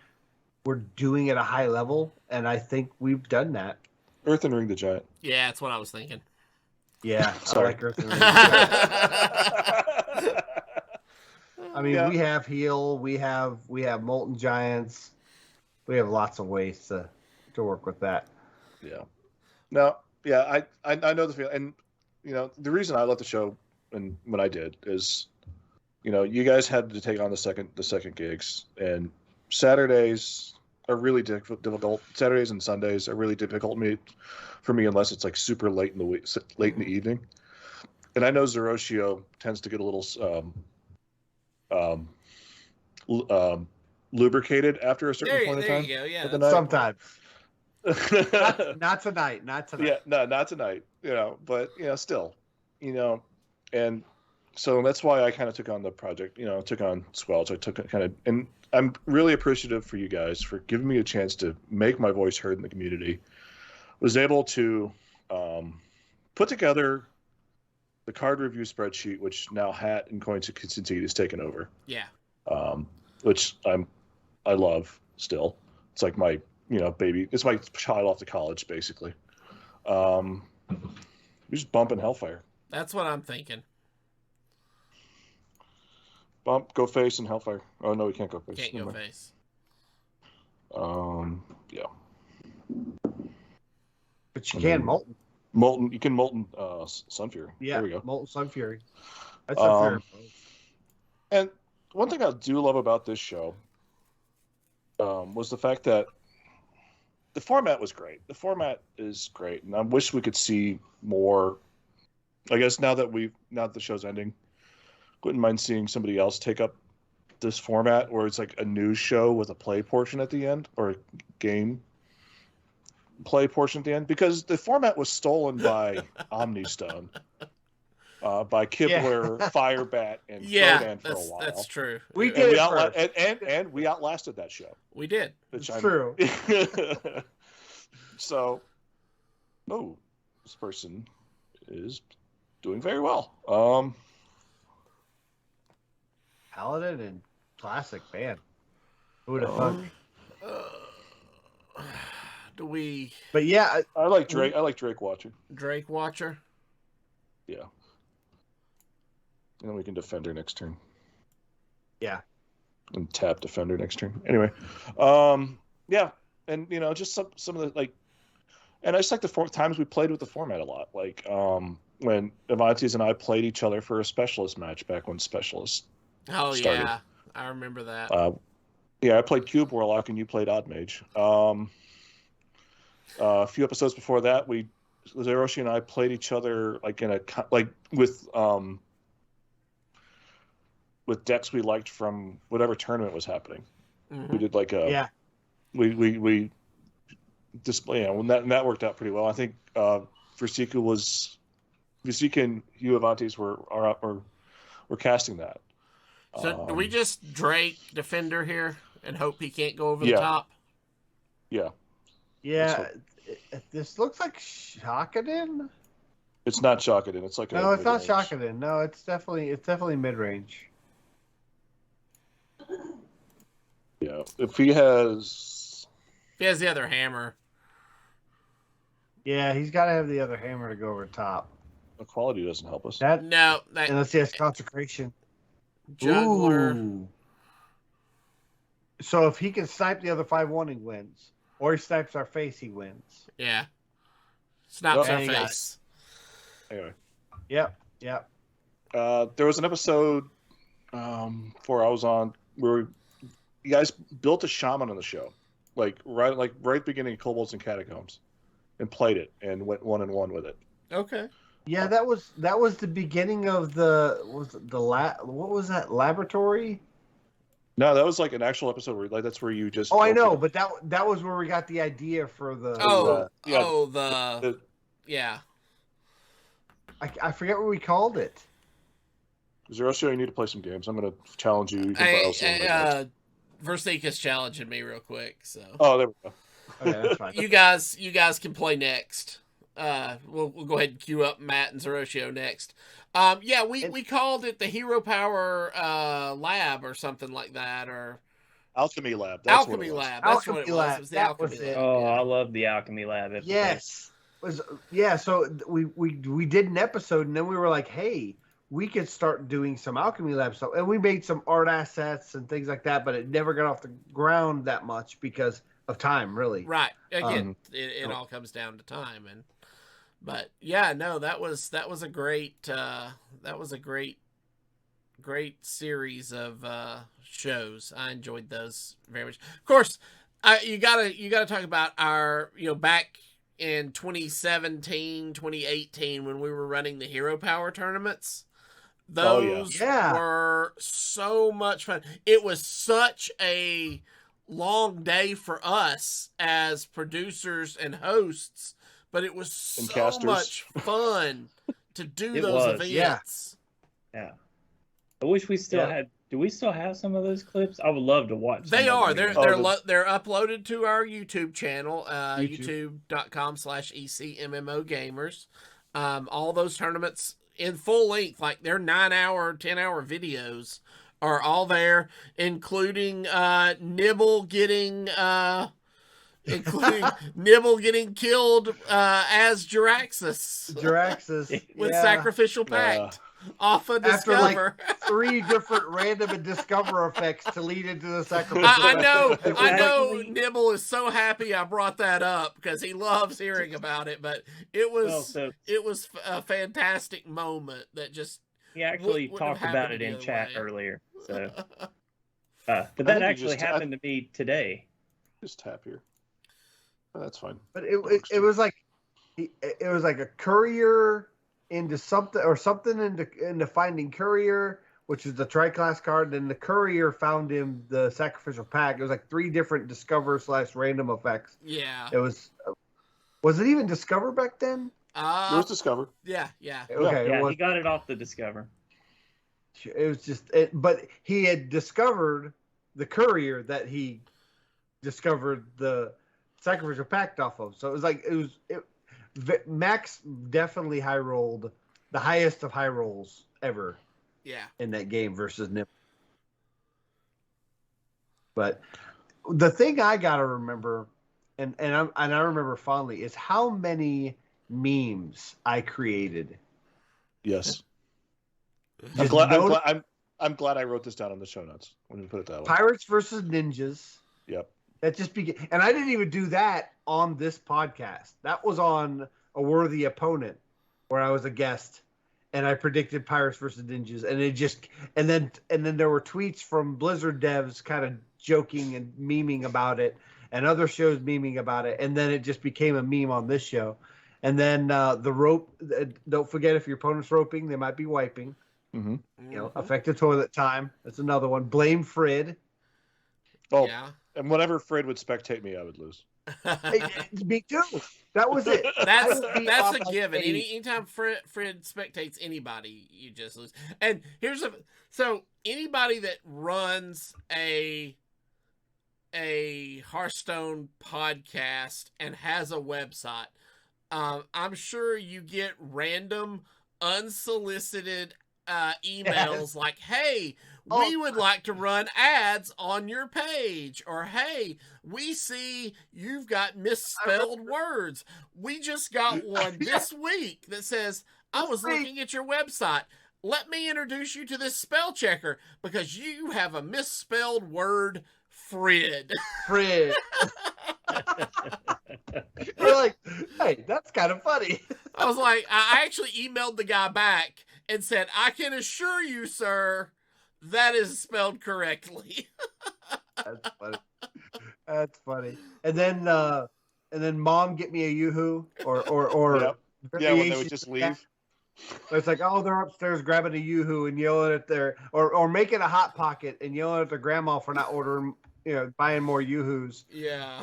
we're doing at a high level, and I think we've done that. Earthen Ring the Giant. Yeah, that's what I was thinking. Yeah, Sorry. I like Earthen Ring. I mean, we have Heal, we have Molten Giants, we have lots of ways to work with that. Yeah. No. Yeah. I know the feeling, and the reason I left the show and when I did is, you guys had to take on the second gigs, and Saturdays are really difficult. Saturdays and Sundays are really difficult for me unless it's like super late in the week, late in the evening. And I know Zerotio tends to get a little lubricated after a certain point in time. There you go. Yeah. Sometimes. Not tonight. Yeah, no, not tonight. But still, and so that's why I kind of took on the project. Took on Squelch. I took it and I'm really appreciative for you guys for giving me a chance to make my voice heard in the community. Was able to put together the card review spreadsheet, which now Hat and Coins of Constantine has taken over. Yeah. Which I love still. It's like my baby. It's my child off to college, basically. We're just bumping Hellfire. That's what I'm thinking. Bump, go face, and Hellfire. Oh no, we can't go face. Can't go face. Yeah. But you can Molten. Molten. You can Molten Sunfury. Yeah. There we go. Molten Sunfury. That's a fair. And one thing I do love about this show was the fact that the format was great. The format is great, and I wish we could see more. I guess now that the show's ending, wouldn't mind seeing somebody else take up this format where it's like a news show with a play portion at the end or a game play portion at the end, because the format was stolen by Omnistone, by Kibler, Firebat, and Frodan for a while. That's true. We did and we outlasted that show. We did. It's true. So, this person is doing very well. Paladin and Classic, man. Who would have thought? Do we? But yeah, I like Drake. I like Drake Watcher. Drake Watcher. Yeah. And then we can Defender next turn. Yeah. And tap Defender next turn. Anyway, yeah, and just some of the and I just like the times we played with the format a lot. Like when Avanties and I played each other for a Specialist match back when Specialist. Oh started. Yeah, I remember that. Yeah, I played Cube Warlock and you played Odd Mage. A few episodes before that, Zerotio and I played each other with decks we liked from whatever tournament was happening. Mm-hmm. We did we display, and that worked out pretty well. I think Virsica and you Avanties were casting that. So do we just Drake Defender here and hope he can't go over the top? Yeah. Yeah, This looks like Shakaden. It's not Shakaden. It's like No, it's not mid-range. Shakaden. No, it's definitely mid range. Yeah, if he has, He has the other hammer. Yeah, he's got to have the other hammer to go over top. the quality doesn't help us. That No, that unless he has consecration. juggler. Ooh. So if he can snipe the other 5/1, he wins. Or he snipes our face, he wins. Yeah. Snaps Well, her and he got face. Anyway, Yep. there was an episode where I was on where you guys built a shaman on the show, like right beginning of Kobolds and Catacombs, and played it and went 1-1 with it. Okay. Yeah, that was the beginning of what was that, laboratory? No, that was like an actual episode where like that's where you just. Oh, I know, but that was where we got the idea for the. Oh, yeah. I forget what we called it. Zerotio, you need to play some games. I'm going to challenge you. You can borrow some. Virsica's challenging me real quick, so. Oh, there we go. Okay, that's fine. You guys can play next. We'll go ahead and queue up Matt and Zerotio next. Yeah, we called it the Hero Power Lab or something like that, or Alchemy Lab. That's Alchemy what it was. Lab. That's what it Alchemy was. Lab, It was the that Alchemy was Lab. it. Oh, Yeah. I love the Alchemy Lab episode. Yes. So we did an episode, and then we were like, hey, we could start doing some Alchemy Lab stuff, and we made some art assets and things like that, but it never got off the ground that much because of time, really. Right. Again, it all comes down to time, but yeah, no, that was a great great series of shows. I enjoyed those very much. Of course, you gotta talk about our back in 2017, 2018 when we were running the Hero Power tournaments. Those were so much fun. It was such a long day for us as producers and hosts, but it was so much fun to do those events. Yeah. I wish we still had. Do we still have some of those clips? I would love to watch. They are. They're uploaded to our YouTube channel, youtube.com/ECMMO Gamers. All those tournaments in full length, like they're 9-hour, 10-hour videos, are all there, including Nibble getting killed as Jiraxxus with Sacrificial Pact off a Discover. After like 3 different random and Discover effects to lead into the Sacrificial I Pact. I know Nibble is so happy I brought that up because he loves hearing about it, but it was a fantastic moment that just he actually talked about it in chat earlier. So but that actually happened to me today. Just tap here. Oh, that's fine. But it was like a courier into something, or something into finding courier, which is the tri-class card. Then the courier found him the Sacrificial Pack. It was like 3 different Discover/random effects. Yeah. It was it even Discover back then? It was Discover. Yeah. Okay. Yeah, he got it off the Discover. It was just, but he had discovered the courier that he discovered the Sacrificial Pact off of. So it was like Max definitely high rolled, the highest of high rolls ever. Yeah. In that game versus Nip. But the thing I gotta remember, and I remember fondly, is how many memes I created. Yes. I'm glad I wrote this down on the show notes. When you put it that way. Pirates versus ninjas. Yep. That just began, and I didn't even do that on this podcast. That was on A Worthy Opponent, where I was a guest, and I predicted Pirates versus Ninjas, and then there were tweets from Blizzard devs kind of joking and memeing about it, and other shows memeing about it, and then it just became a meme on this show. And then the rope. Don't forget, if your opponent's roping, they might be wiping. Mm-hmm. Effective toilet time. That's another one. Blame Frid. Oh, yeah. And whenever Frid would spectate me, I would lose. Me too. That was it. That's a given. Anytime Frid spectates anybody, you just lose. And so anybody that runs a a Hearthstone podcast and has a website, I'm sure you get random, unsolicited emails like, hey, we would like to run ads on your page, or hey, we see you've got misspelled words. We just got one this week that says, I was looking at your website. Let me introduce you to this spell checker because you have a misspelled word, Frid. Frid. We're like, hey, that's kind of funny. I was like, I actually emailed the guy back and said, I can assure you, sir, that is spelled correctly. That's funny. That's funny. And then mom get me a yoo-hoo or Yep. Yeah, when they would just leave. It's like, oh, they're upstairs grabbing a yoo-hoo and yelling at their or making a hot pocket and yelling at their grandma for not ordering, buying more yoo-hoos. Yeah.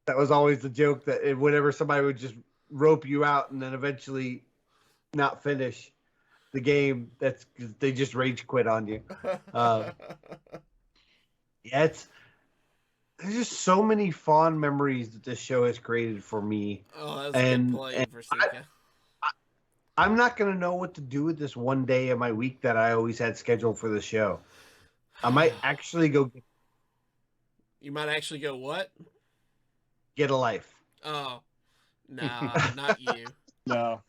That was always the joke that whenever somebody would just rope you out and then eventually not finish the game, they just rage quit on you. Yeah, there's just so many fond memories that this show has created for me. Oh, that's a good play, Virsica. I'm not going to know what to do with this one day of my week that I always had scheduled for the show. I might actually go. You might actually go what? Get a life. Oh, no, not you. No,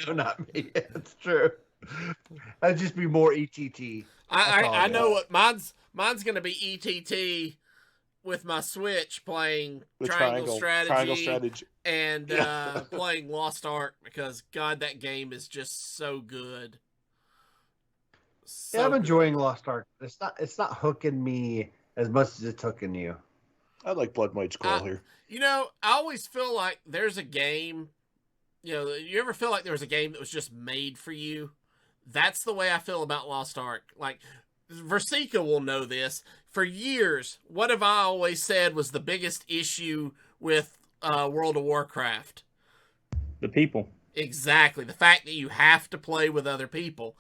not me. It's true. That'd just be more ETT. I know what mine's going to be ETT with my Switch playing Triangle Strategy and playing Lost Ark because God, that game is just so good. I'm enjoying Lost Ark. It's not hooking me as much as it's hooking you. I like Blood Mage Scroll here. I always feel like there's a game. You ever feel like there was a game that was just made for you? That's the way I feel about Lost Ark. Like, Virsica will know this. For years, what have I always said was the biggest issue with World of Warcraft? The people. Exactly. The fact that you have to play with other people.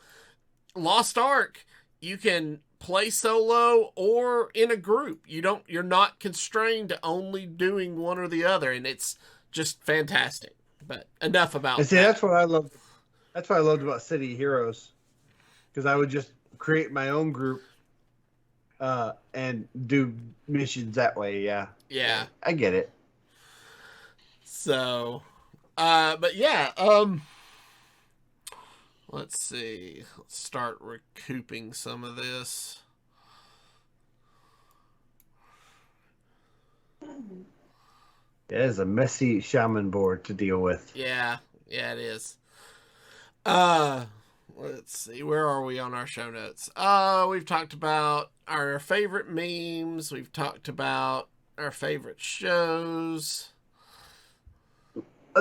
Lost Ark, you can play solo or in a group. You're not constrained to only doing one or the other, and it's just fantastic. But enough about that. That's what I loved. That's what I loved about City Heroes, because I would just create my own group and do missions that way. Yeah, I get it. So, but yeah, let's see. Let's start recouping some of this. It is a messy shaman board to deal with. Yeah, it is. Let's see. Where are we on our show notes? We've talked about our favorite memes. We've talked about our favorite shows.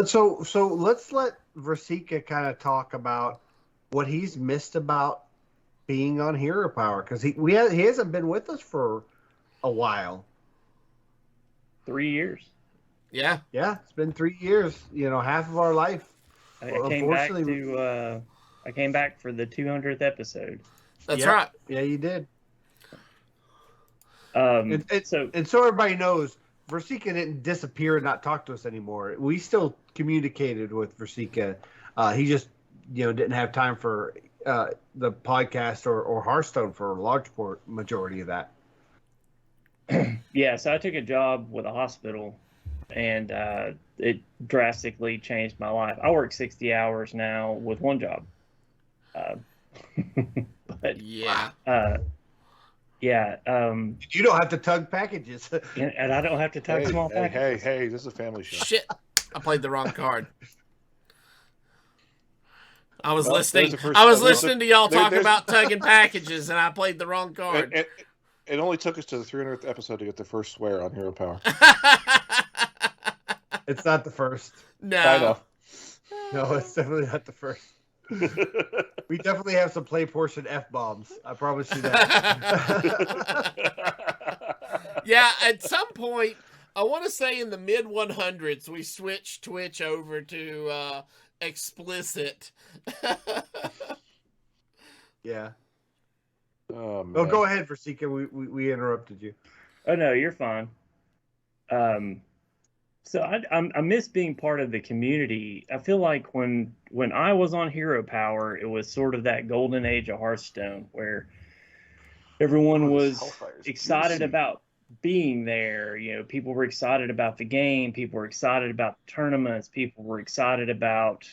So let's let Virsica kind of talk about what he's missed about being on Hero Power, because he hasn't been with us for a while. 3 years. Yeah, it's been 3 years. Half of our life. I came back for the 200th episode. That's right. Yeah, you did. So everybody knows, Virsica didn't disappear and not talk to us anymore. We still communicated with Virsica. He just, didn't have time for the podcast or Hearthstone for a large majority of that. Yeah, so I took a job with a hospital, and it drastically changed my life. I work 60 hours now with one job. But yeah. You don't have to tug packages. And I don't have to tug small packages. Hey, this is a family show. Shit, I played the wrong card. I was listening to y'all talk about tugging packages, and I played the wrong card. It only took us to the 300th episode to get the first swear on Hero Power. It's not the first. No. I know. No, it's definitely not the first. We definitely have some play portion F-bombs. I promise you that. Yeah, at some point, I want to say in the mid-100s, we switched Twitch over to explicit. Yeah. Oh, go ahead, Virsica. We interrupted you. Oh no, you're fine. So I miss being part of the community. I feel like when I was on Hero Power, it was sort of that golden age of Hearthstone where everyone was excited about being there. You know, people were excited about the game. People were excited about the tournaments. People were excited about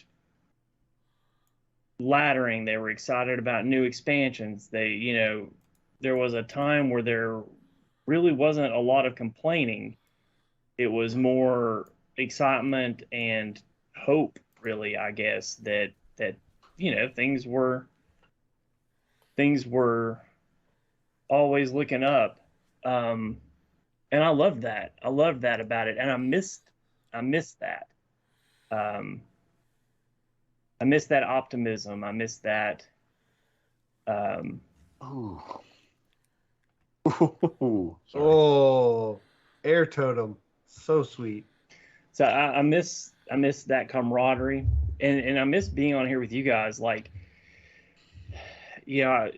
laddering. They were excited about new expansions. There was a time where there really wasn't a lot of complaining. It was more excitement and hope, really, I guess, that things were always looking up. And I loved that. I loved that about it. And I missed that. I miss that optimism. I miss that. Ooh. Oh, air totem, so sweet. So I miss that camaraderie, and I miss being on here with you guys. Like, yeah,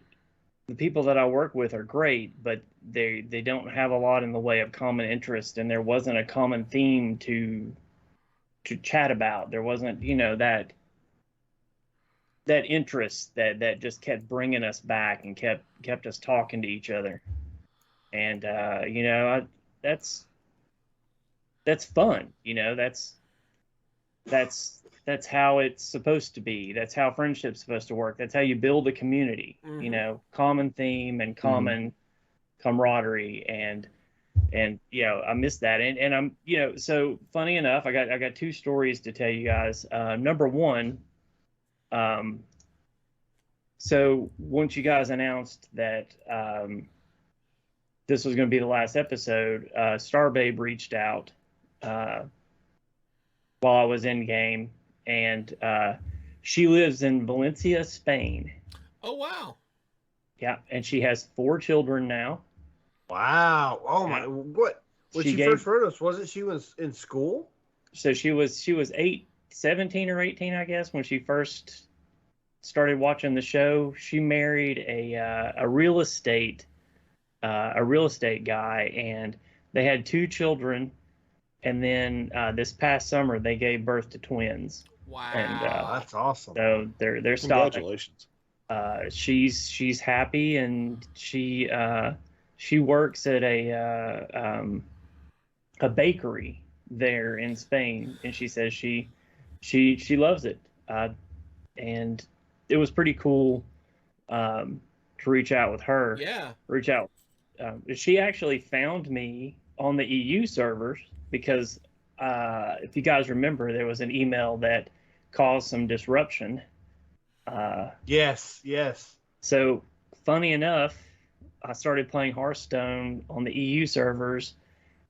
the people that I work with are great, but they don't have a lot in the way of common interest, and there wasn't a common theme to chat about. There wasn't, that interest that just kept bringing us back and kept us talking to each other. And that's fun. That's how it's supposed to be. That's how friendship's supposed to work. That's how you build a community. Mhm. Common theme and common camaraderie, and I miss that. And I'm so funny enough, I got two stories to tell you guys. Number one, so once you guys announced that this was going to be the last episode, Starbabe reached out while I was in game, and she lives in Valencia, Spain. Oh wow! Yeah, and she has 4 children now. Wow! Oh my! What? When she first wrote us, wasn't she was in school? So she was 17 or 18, I guess, when she first started watching the show. She married a real estate guy, and they had 2 children. And then this past summer, they gave birth to twins. Wow, and that's awesome. So they're stopping. Congratulations. She's happy, and she works at a bakery there in Spain, and she says she loves it. And it was pretty cool to reach out with her. Yeah. Reach out. She actually found me on the EU servers because if you guys remember, there was an email that caused some disruption. Yes. So funny enough, I started playing Hearthstone on the EU servers,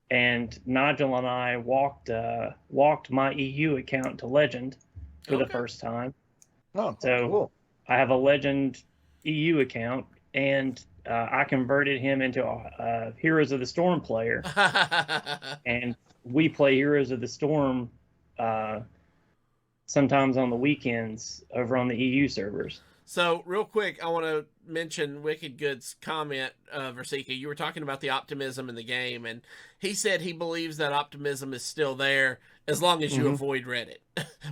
and Nigel and I walked my EU account to Legend for the first time. Oh, so cool. I have a Legend EU account, and I converted him into a Heroes of the Storm player, and we play Heroes of the Storm sometimes on the weekends over on the EU servers. So, real quick, I want to mention Wicked Good's comment, Virsica. You were talking about the optimism in the game, and he said he believes that optimism is still there as long as you avoid Reddit.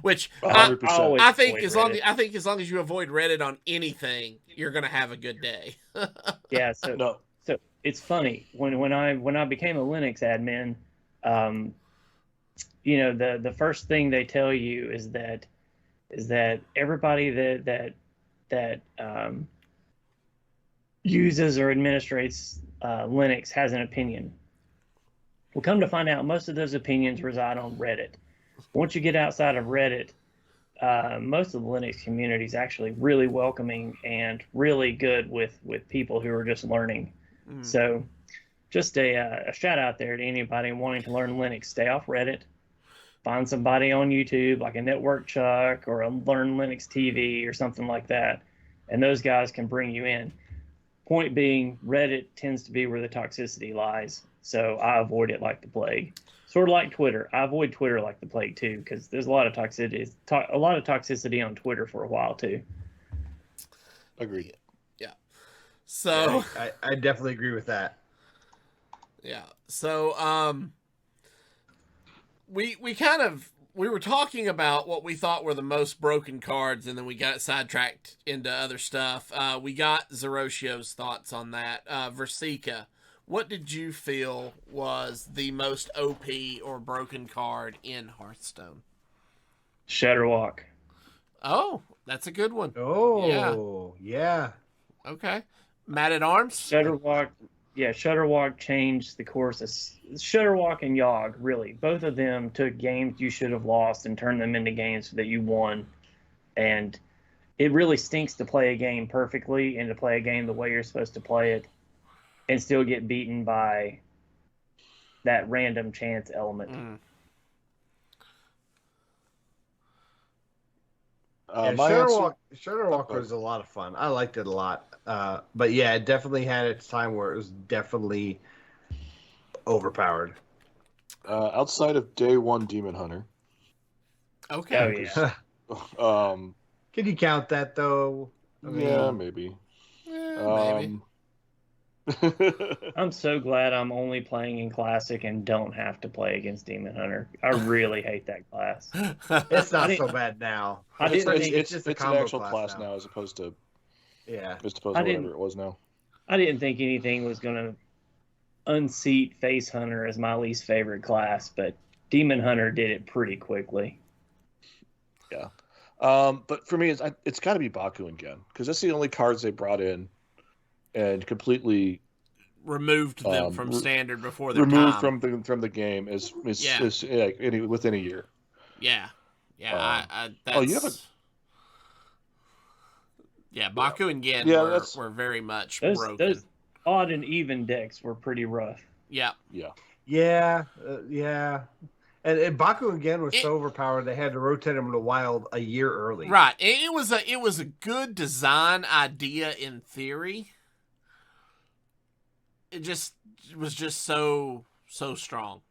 Which I think as long as you avoid Reddit on anything, you're going to have a good day. Yeah. So it's funny when I became a Linux admin, the first thing they tell you is that everybody that uses or administrates Linux has an opinion. Well, come to find out, most of those opinions reside on Reddit. Once you get outside of Reddit, most of the Linux community is actually really welcoming and really good with people who are just learning. So just a shout out there to anybody wanting to learn Linux. Stay off Reddit. Find somebody on YouTube like a Network Chuck or a Learn Linux TV or something like that, and those guys can bring you in. Point being, Reddit tends to be where the toxicity lies, so I avoid it like the plague. Sort of like Twitter. I avoid Twitter like the plague too, because there's a lot of toxicity on Twitter for a while too. Agreed. Yeah. So I definitely agree with that. Yeah. So, we were talking about what we thought were the most broken cards, and then we got sidetracked into other stuff. We got Zerotio's thoughts on that. Virsica, what did you feel was the most OP or broken card in Hearthstone? Shutterwalk. Oh, that's a good one. Oh, yeah. Okay. Mattatarms? Shutterwalk. Yeah, Shutterwalk changed the course of Shutterwalk and Yogg, really. Both of them took games you should have lost and turned them into games that you won. And it really stinks to play a game perfectly and to play a game the way you're supposed to play it and still get beaten by that random chance element. Shutterwalk was a lot of fun. I liked it a lot. But yeah, it definitely had its time where it was definitely overpowered. Outside of day one Demon Hunter. Okay. Oh, yeah. Can you count that, though? Yeah, maybe. Maybe. I'm so glad I'm only playing in Classic and don't have to play against Demon Hunter. I really hate that class. It's not so bad now. It's just an a combo actual class now as opposed to whatever it was now. I didn't think anything was going to unseat Face Hunter as my least favorite class, but Demon Hunter did it pretty quickly. Yeah. But for me, it's got to be Baku again, because that's the only cards they brought in and completely removed them from standard before their removed time. from the game is within a year. Yeah. Yeah. Baku and Gen were very much broken. Those odd and even decks were pretty rough. Yeah. Yeah. And Baku again was so overpowered they had to rotate him to wild a year early. Right. It was a good design idea in theory. It was just so strong.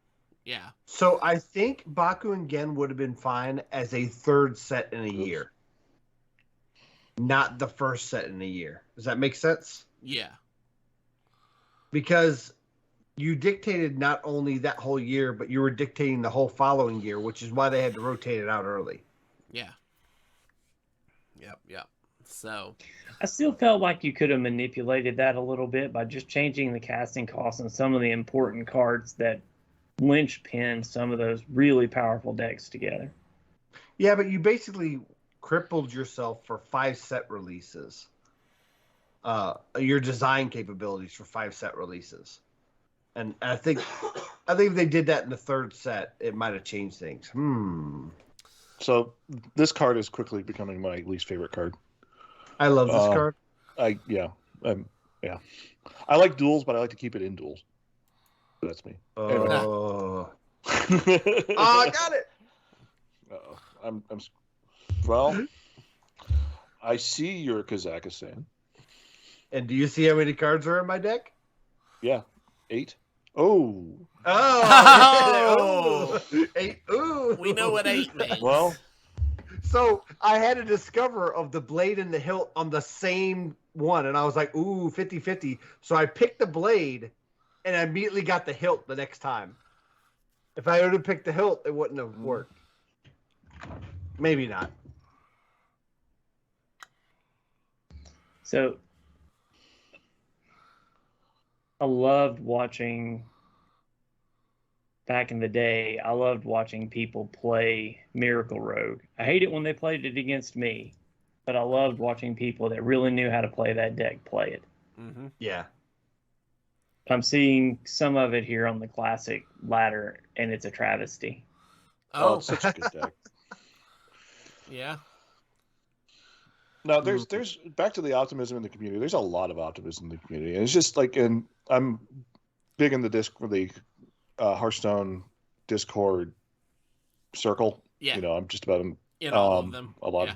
Yeah. So I think Baku and Gen would have been fine as a third set in a year. Not the first set in a year. Does that make sense? Yeah. Because you dictated not only that whole year, but you were dictating the whole following year, which is why they had to rotate it out early. Yeah. Yep. So I still felt like you could have manipulated that a little bit by just changing the casting costs on some of the important cards that linchpin some of those really powerful decks together. Yeah, but you basically crippled yourself for 5 set releases. Your design capabilities for 5 set releases. And I think if they did that in the third set, it might have changed things. So this card is quickly becoming my least favorite card. I love this card. I like duels, but I like to keep it in duels. That's me. I got it. Well, I see you're Kazakhstan. And do you see how many cards are in my deck? Yeah, 8. Oh. 8. Ooh. We know what 8 means. Well, so I had a discover of the blade and the hilt on the same one, and I was like, ooh, 50-50. So I picked the blade, and I immediately got the hilt the next time. If I would have picked the hilt, it wouldn't have worked. Maybe not. So I loved watching, back in the day, I loved watching people play Miracle Rogue. I hate it when they played it against me, but I loved watching people that really knew how to play that deck play it. Mm-hmm. Yeah. I'm seeing some of it here on the Classic ladder, and it's a travesty. Oh, it's such a good deck. Yeah. No, there's back to the optimism in the community. There's a lot of optimism in the community, and it's just like, and I'm big in the Hearthstone Discord circle. Yeah. I'm just about in all of them. A lot. Yeah.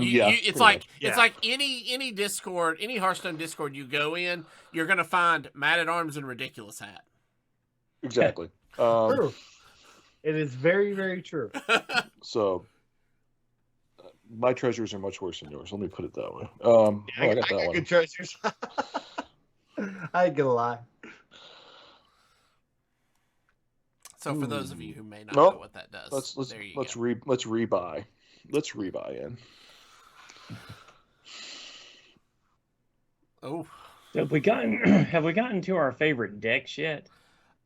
Yeah. It's like any Discord, any Hearthstone Discord you go in, you're gonna find Mattatarms and Ridiculous Hat. Exactly. True. It is very, very true. So my treasures are much worse than yours. Let me put it that way. I got good treasures. I ain't gonna lie. So for those of you who may not Nope. know what that does, Let's there you let's go. let's rebuy. Let's rebuy in. Oh. Have we gotten to our favorite decks yet?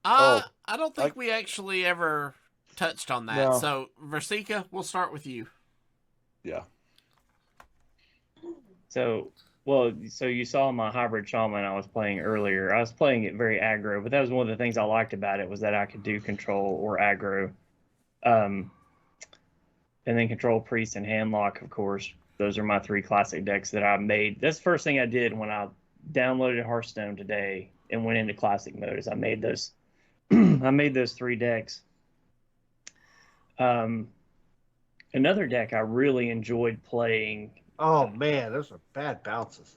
I don't think we actually ever touched on that. No. So Virsica, we'll start with you. Yeah. So you saw my hybrid shaman I was playing earlier. I was playing it very aggro, but that was one of the things I liked about it was that I could do control or aggro. And then control priest and handlock, of course. Those are my 3 classic decks that I made. That's the first thing I did when I downloaded Hearthstone today and went into classic mode is I made those I made those 3 decks. Another deck I really enjoyed playing. Oh man, those are bad bounces.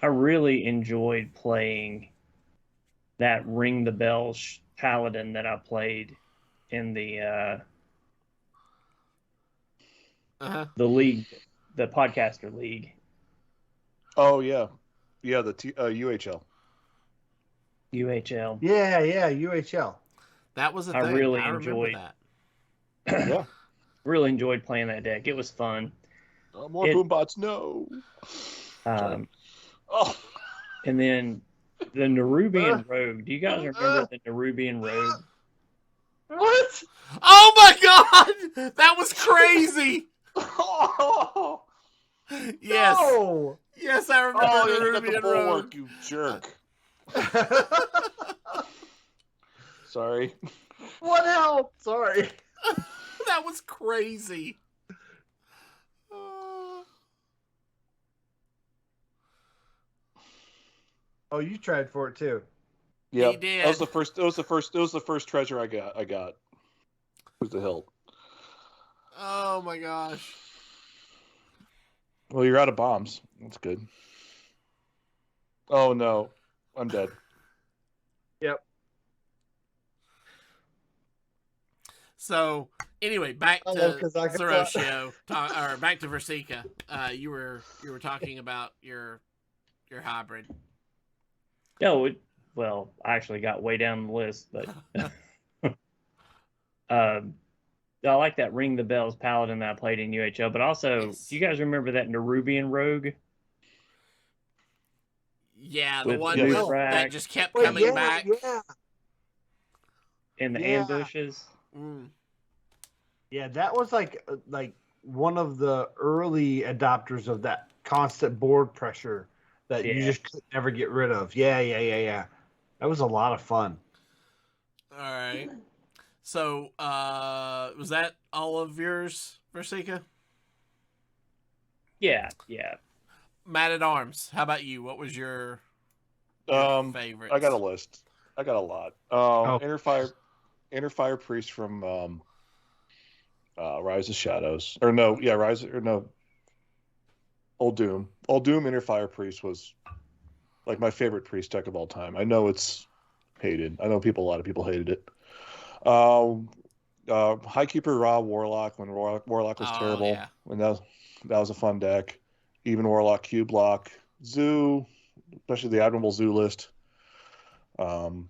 I really enjoyed playing that Ring the Bells Paladin that I played in the league, the podcaster league. Oh yeah, the UHL. UHL. Yeah, UHL. That was a I thing. really I remember enjoyed that. Yeah. Really enjoyed playing that deck. It was fun. More boombots, no. And then the Nerubian Rogue. Do you guys remember the Nerubian Rogue? What? Oh my god! That was crazy! Yes. No! Yes, I remember you the got the Nerubian bulwark, Rogue. you jerk. Sorry. What hell? Sorry. That was crazy. Oh, you tried for it too. Yeah, He did. That was the first. It was the first treasure I got. It was the hilt. Oh my gosh. Well, you're out of bombs. That's good. Oh no, I'm dead. Yep. So anyway, back to Zerotio, or back to Virsica. You were talking about your hybrid. No, well, I actually got way down the list, but I like that Ring the Bells Paladin that I played in UHL. But also, Yes. do you guys remember that Nerubian Rogue? Yeah, the With one Moose that Rack just kept coming back. Yeah. in the Yeah. ambushes. Mm. Yeah, that was like one of the early adopters of that constant board pressure that you just could never get rid of. Yeah. That was a lot of fun. All right. So, was that all of yours, Virsica? Yeah. Mattatarms. How about you? What was your favorite? I got a list. I got a lot. Inner Fire Priest from Rise of Shadows. Old Doom. Old Doom Inner Fire Priest was like my favorite priest deck of all time. I know it's hated. I know a lot of people hated it. Highkeeper Raw Warlock when Warlock was terrible. Yeah. And that was a fun deck. Even Warlock Cube Lock. Zoo, especially the Admirable Zoo list. The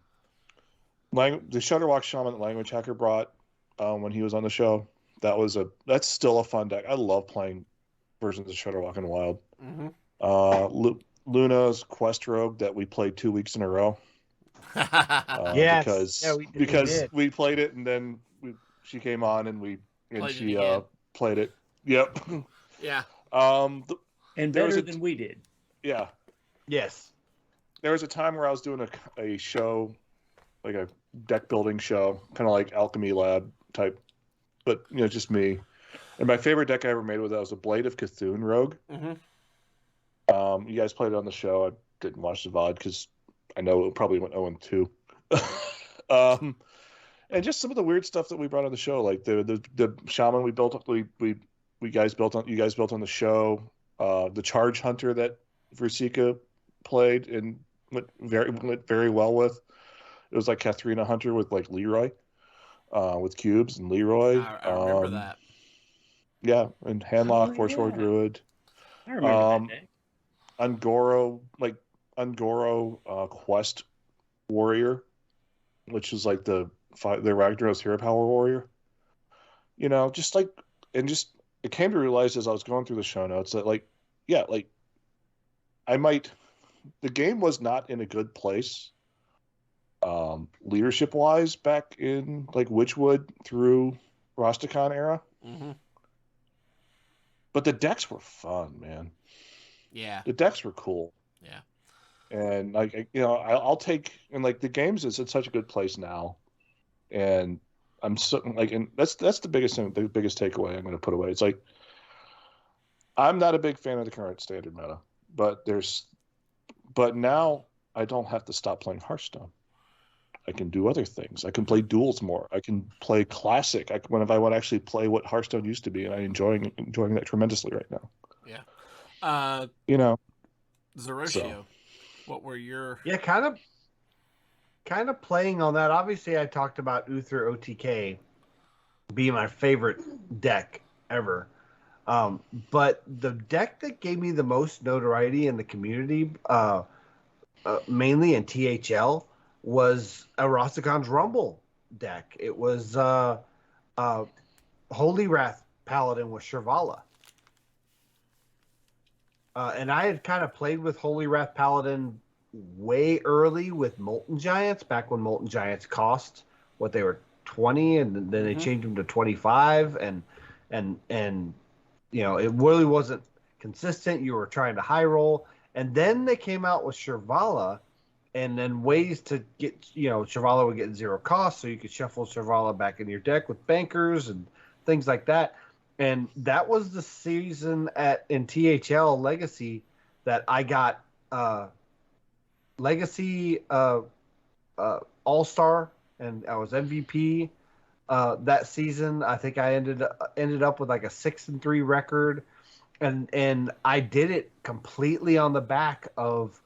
Shutterwalk Shaman that Language Hacker brought when he was on the show. That's still a fun deck. I love playing versions of Shutterwalk in the Wild. Mm-hmm. Luna's Quest Rogue that we played 2 weeks in a row. Yes. Because we played it and then she came on and she played it. Yep. Yeah. And better than we did. Yeah. Yes. There was a time where I was doing a show, like a deck building show, kind of like Alchemy Lab type, but just me. And my favorite deck I ever made was a Blade of Cthulhu Rogue. Mm-hmm. You guys played it on the show. I didn't watch the VOD because I know it probably went 0-2. And just some of the weird stuff that we brought on the show, like the shaman we built up, you guys built on the show, the Charge Hunter that Virsica played and went very well with. It was like Katharina Hunter with like Leroy, with cubes and Leroy. I remember that. Yeah, and Handlock, Forsword Druid. I remember that deck. Ungoro Quest Warrior which is like the Ragnaros Hero Power Warrior. You know, just like, and just, it came to realize as I was going through the show notes that, like, yeah, like, the game was not in a good place, leadership wise, back in like Witchwood through Rastakhan era. Mm-hmm. But the decks were fun, man. Yeah. The decks were cool. Yeah. And like, you know, I'll take, and like the games is in such a good place now, and I'm so like, and that's the biggest thing, the biggest takeaway I'm going to put away. It's like, I'm not a big fan of the current standard meta, but now I don't have to stop playing Hearthstone. I can do other things. I can play duels more. I can play classic. If I want to actually play what Hearthstone used to be, and I'm enjoying that tremendously right now. Yeah. You know, Zerotio, so. What were your... Yeah, kind of playing on that. Obviously, I talked about Uther OTK being my favorite deck ever. But the deck that gave me the most notoriety in the community, mainly in THL, was Rastakhan's Rumble deck. It was Holy Wrath Paladin with Shirvala. And I had kind of played with Holy Wrath Paladin way early with Molten Giants, back when Molten Giants cost what they were 20, and then they changed them to 25, and you know, it really wasn't consistent. You were trying to high roll, and then they came out with Shirvala, and then ways to get, you know, Shirvala would get 0 cost, so you could shuffle Shirvala back in your deck with bankers and things like that. And that was the season in THL Legacy that I got Legacy All-Star, and I was MVP that season. I think I ended up with like a 6-3 record, and I did it completely on the back of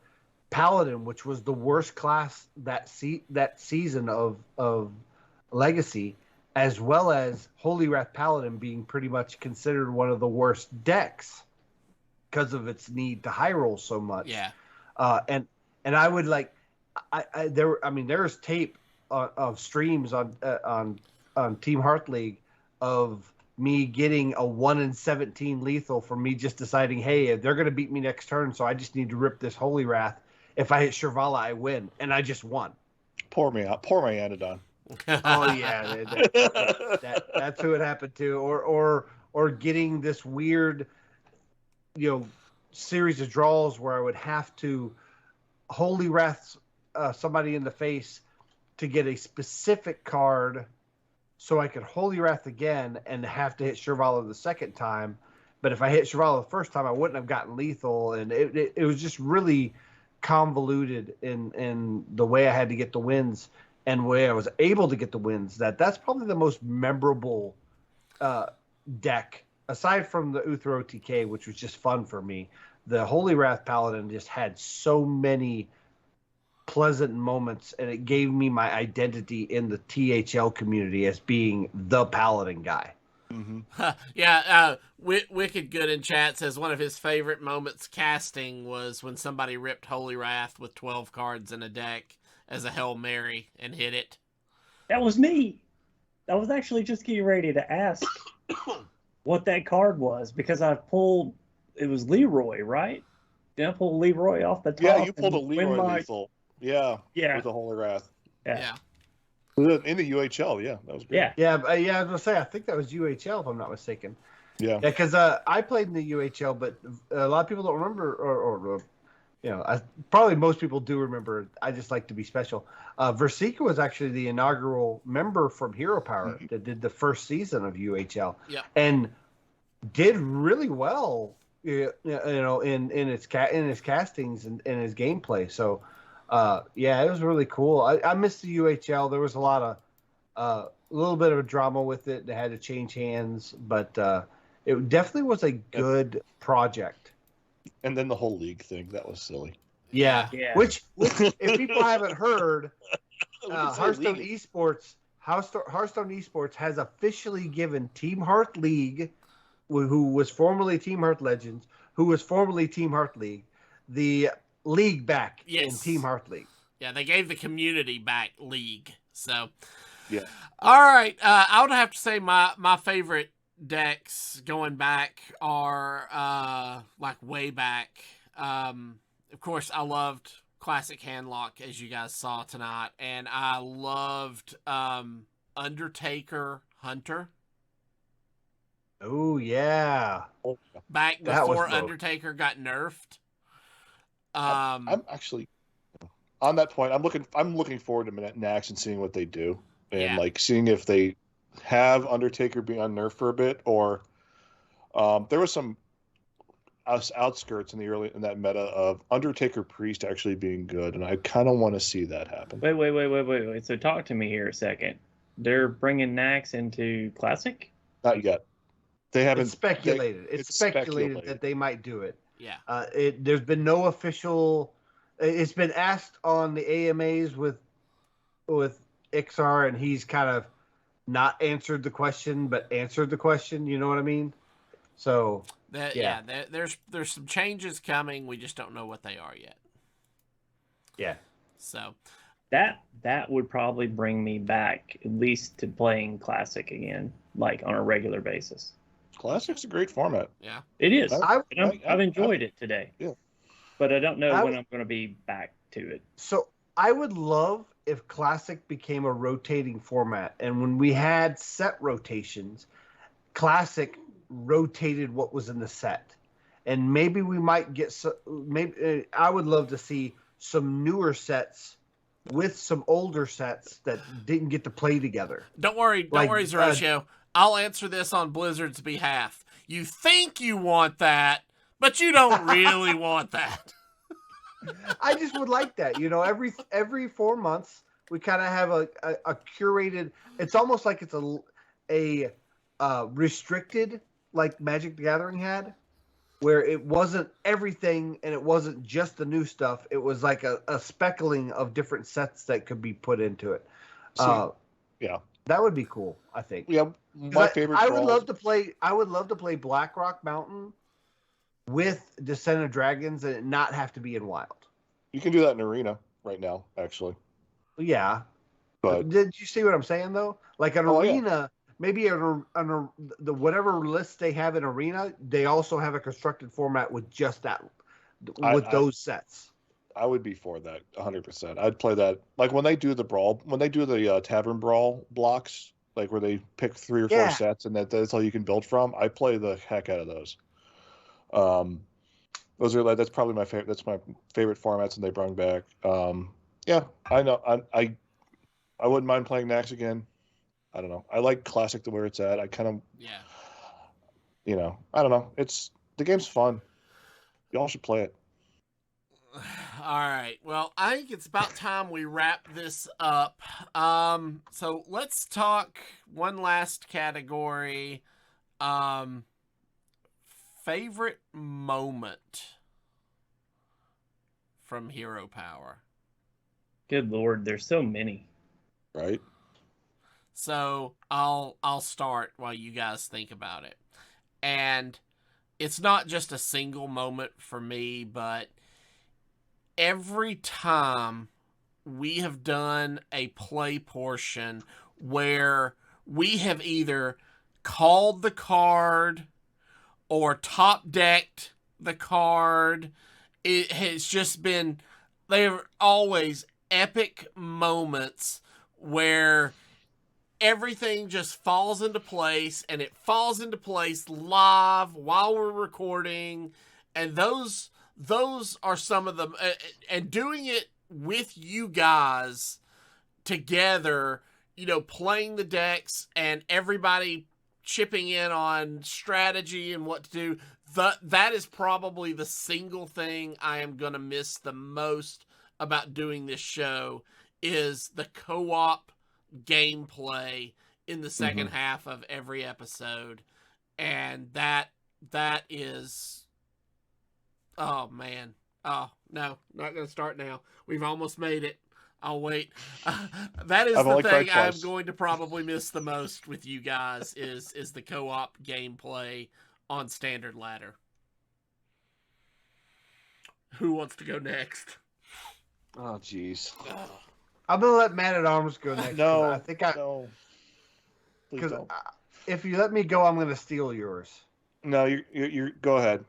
Paladin, which was the worst class that season of Legacy, as well as Holy Wrath Paladin being pretty much considered one of the worst decks because of its need to high roll so much. Yeah. And I would like, there's tape of streams on Team Hearth League of me getting a 1-in-17 lethal for me just deciding, hey, they're going to beat me next turn, so I just need to rip this Holy Wrath. If I hit Shirvala, I win, and I just won. Pour my Anodon. Oh yeah, that's who it happened to, or getting this weird, you know, series of draws where I would have to Holy Wrath somebody in the face to get a specific card, so I could Holy Wrath again and have to hit Shirvala the second time. But if I hit Shirvala the first time, I wouldn't have gotten lethal, and it was just really convoluted in the way I had to get the wins. And where I was able to get the wins, that's probably the most memorable deck, aside from the Uther OTK, which was just fun for me. The Holy Wrath Paladin just had so many pleasant moments, and it gave me my identity in the THL community as being the Paladin guy. Mm-hmm. Yeah, Wicked Good in chat says one of his favorite moments casting was when somebody ripped Holy Wrath with 12 cards in a deck as a Hail Mary and hit it. That was me. I was actually just getting ready to ask what that card was, because it was Leroy, right? Did I pull Leroy off the top? Yeah, you pulled a Leroy lethal. Yeah. Yeah. With the Holy Wrath. Yeah. In the UHL, yeah. That was great. Yeah. I was going to say, I think that was UHL, if I'm not mistaken. Yeah. Yeah, because I played in the UHL, but a lot of people don't remember, or you know, probably most people do remember. I just like to be special. Virsica was actually the inaugural member from Hero Power that did the first season of UHL, and did really well. You know, in his castings and in his gameplay. So, yeah, it was really cool. I missed the UHL. There was a lot of a little bit of a drama with it. They had to change hands, but it definitely was a good project. And then the whole league thing, that was silly. Yeah. Which if people haven't heard, Hearthstone Esports has officially given Team Hearth League, who was formerly Team Hearth Legends, who was formerly Team Hearth League, the league back in Team Hearth League. Yeah, they gave the community back league. So, Yeah. All right. I would have to say my favorite decks going back are like way back. Of course, I loved Classic Handlock, as you guys saw tonight, and I loved Undertaker Hunter. Oh yeah, Back that was before dope. Undertaker got nerfed. I'm actually on that point. I'm looking forward to Nax and seeing what they do, and Yeah. like seeing if they have Undertaker be on nerf for a bit, or there was some outskirts in that meta of Undertaker Priest actually being good, and I kind of want to see that happen. Wait. So talk to me here a second. They're bringing Nax into Classic? Not yet. They haven't. It's speculated. It's speculated that they might do it. Yeah. There's been no official. It's been asked on the AMAs with Ixar, and he's kind of not answered the question, but answered the question. You know what I mean? So there's some changes coming. We just don't know what they are yet. Yeah. So That would probably bring me back at least to playing Classic again, like on a regular basis. Classic's a great format. Yeah, it is. I've enjoyed it today. Yeah, but I don't know when I'm going to be back to it. So I would love if Classic became a rotating format, and when we had set rotations, Classic rotated what was in the set, and maybe we might get maybe I would love to see some newer sets with some older sets that didn't get to play together. Don't worry, Zerotio. I'll answer this on Blizzard's behalf. You think you want that, but you don't really want that. I just would like that. Every 4 months we kind of have a curated. It's almost like it's a restricted, like Magic the Gathering had, where it wasn't everything and it wasn't just the new stuff. It was like a speckling of different sets that could be put into it. Yeah, that would be cool. I think. Yeah, my favorite. I would love to play. I would love to play Blackrock Mountain with Descent of Dragons and it not have to be in Wild. You can do that in Arena right now, actually. Yeah, but did you see what I'm saying though? Like an Arena. Yeah. Maybe the whatever list they have in Arena, they also have a constructed format with just that, those sets. I would be for that 100%. I'd play that. Like when they do the Tavern Brawl blocks, like where they pick 3 or 4 sets and that's all you can build from. I play the heck out of those. That's probably my favorite. That's my favorite formats, and they brought back. Yeah, I know. I wouldn't mind playing Nax again. I don't know. I like Classic to where it's at. I kind of, I don't know. The game's fun. Y'all should play it. All right. Well, I think it's about time we wrap this up. So let's talk one last category. Favorite moment from Hero Power. Good Lord, there's so many. Right. So I'll start while you guys think about it. And it's not just a single moment for me, but every time we have done a play portion where we have either called the card or top decked the card, it has just been, they're always epic moments where everything just falls into place, and it falls into place live while we're recording, and those are some of them. And doing it with you guys together, playing the decks and everybody chipping in on strategy and what to do, that is probably the single thing I am going to miss the most about doing this show, is the co-op gameplay in the second half of every episode. And that is, oh man, oh no, not gonna start now. We've almost made it. I'll wait. That is the thing I'm going to probably miss the most with you guys is the co-op gameplay on Standard Ladder. Who wants to go next? Oh jeez. I'm gonna let Mattatarms go next. No, I think no. Please because don't. if you let me go, I'm gonna steal yours. No, you go ahead.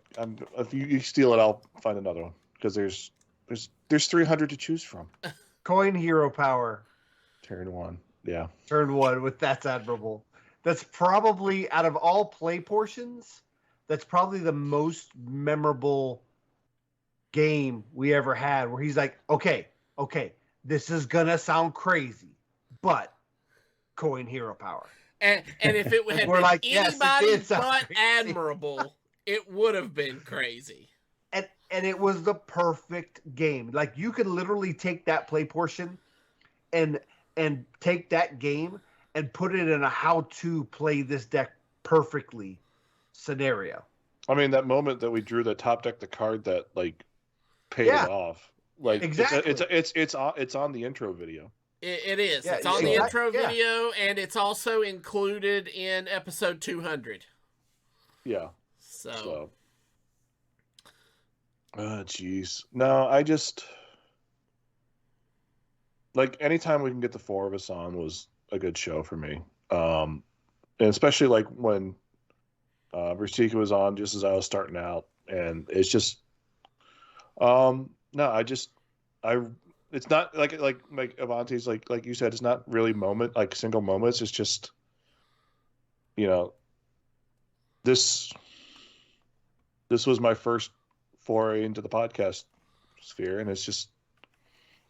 If you steal it, I'll find another one because there's 300 to choose from. Coin hero power. Turn 1. Yeah. Turn 1 with That's Admirable. That's probably, out of all play portions, that's probably the most memorable game we ever had, where he's like, okay, this is gonna sound crazy, but coin hero power. And if it had We're been like, yes, it anybody did sound but crazy. Admirable, it would have been crazy. And it was the perfect game. Like, you could literally take that play portion and take that game and put it in a how to play this deck perfectly scenario. I mean, that moment that we drew the top deck, the card that like paid it off. Like, exactly. It's on the intro video. It is. Yeah, it's on the exactly. intro video, and it's also included in episode 200. Yeah. So. Oh, jeez. No, I just like anytime we can get the four of us on was a good show for me. And especially like when Virsica was on just as I was starting out, and it's just no, it's not like Avanties, like you said, it's not really single moments. It's just, this was my first foray into the podcast sphere, and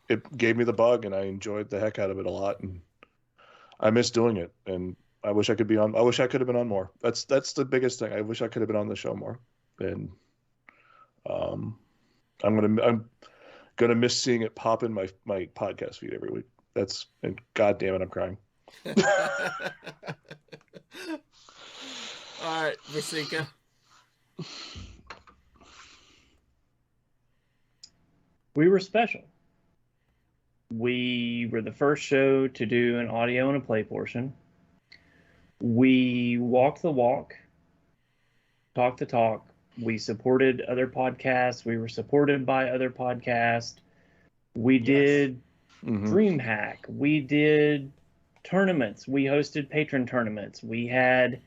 it gave me the bug, and I enjoyed the heck out of it a lot, and I miss doing it, and I wish I could have been on more. That's the biggest thing. I wish I could have been on the show more, and I'm gonna miss seeing it pop in my podcast feed every week. And God damn it, I'm crying. All right, Virsica. We were special. We were the first show to do an audio and a play portion. We walked the walk, talked the talk. We supported other podcasts. We were supported by other podcasts. We did DreamHack. We did tournaments. We hosted patron tournaments. We had,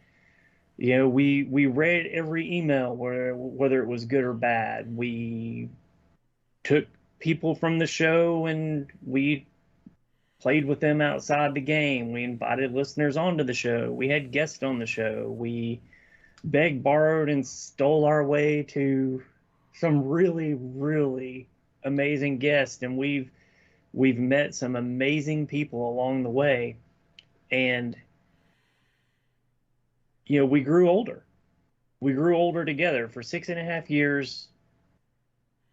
we read every email, whether it was good or bad. We took people from the show and we played with them outside the game. We invited listeners onto the show. We had guests on the show. We begged, borrowed, and stole our way to some really, really amazing guests. And we've met some amazing people along the way. And, we grew older. We grew older together. For 6.5 years,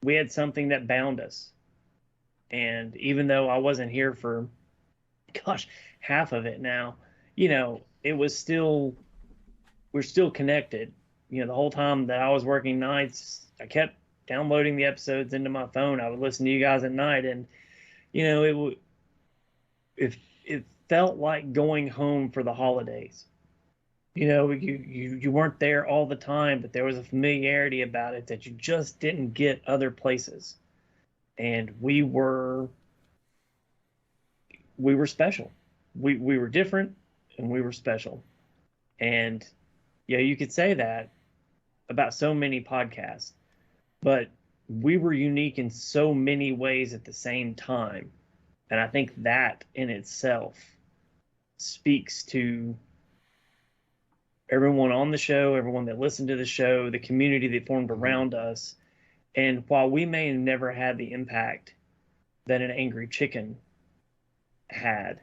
we had something that bound us. And even though I wasn't here for, half of it now, it was still, we're still connected. The whole time that I was working nights, I kept downloading the episodes into my phone. I would listen to you guys at night, and it felt like going home for the holidays. You weren't there all the time, but there was a familiarity about it that you just didn't get other places. And we were special. We were different, and we were special. And you could say that about so many podcasts, but we were unique in so many ways at the same time. And I think that in itself speaks to everyone on the show, everyone that listened to the show, the community that formed around us. And while we may have never had the impact that an Angry Chicken had,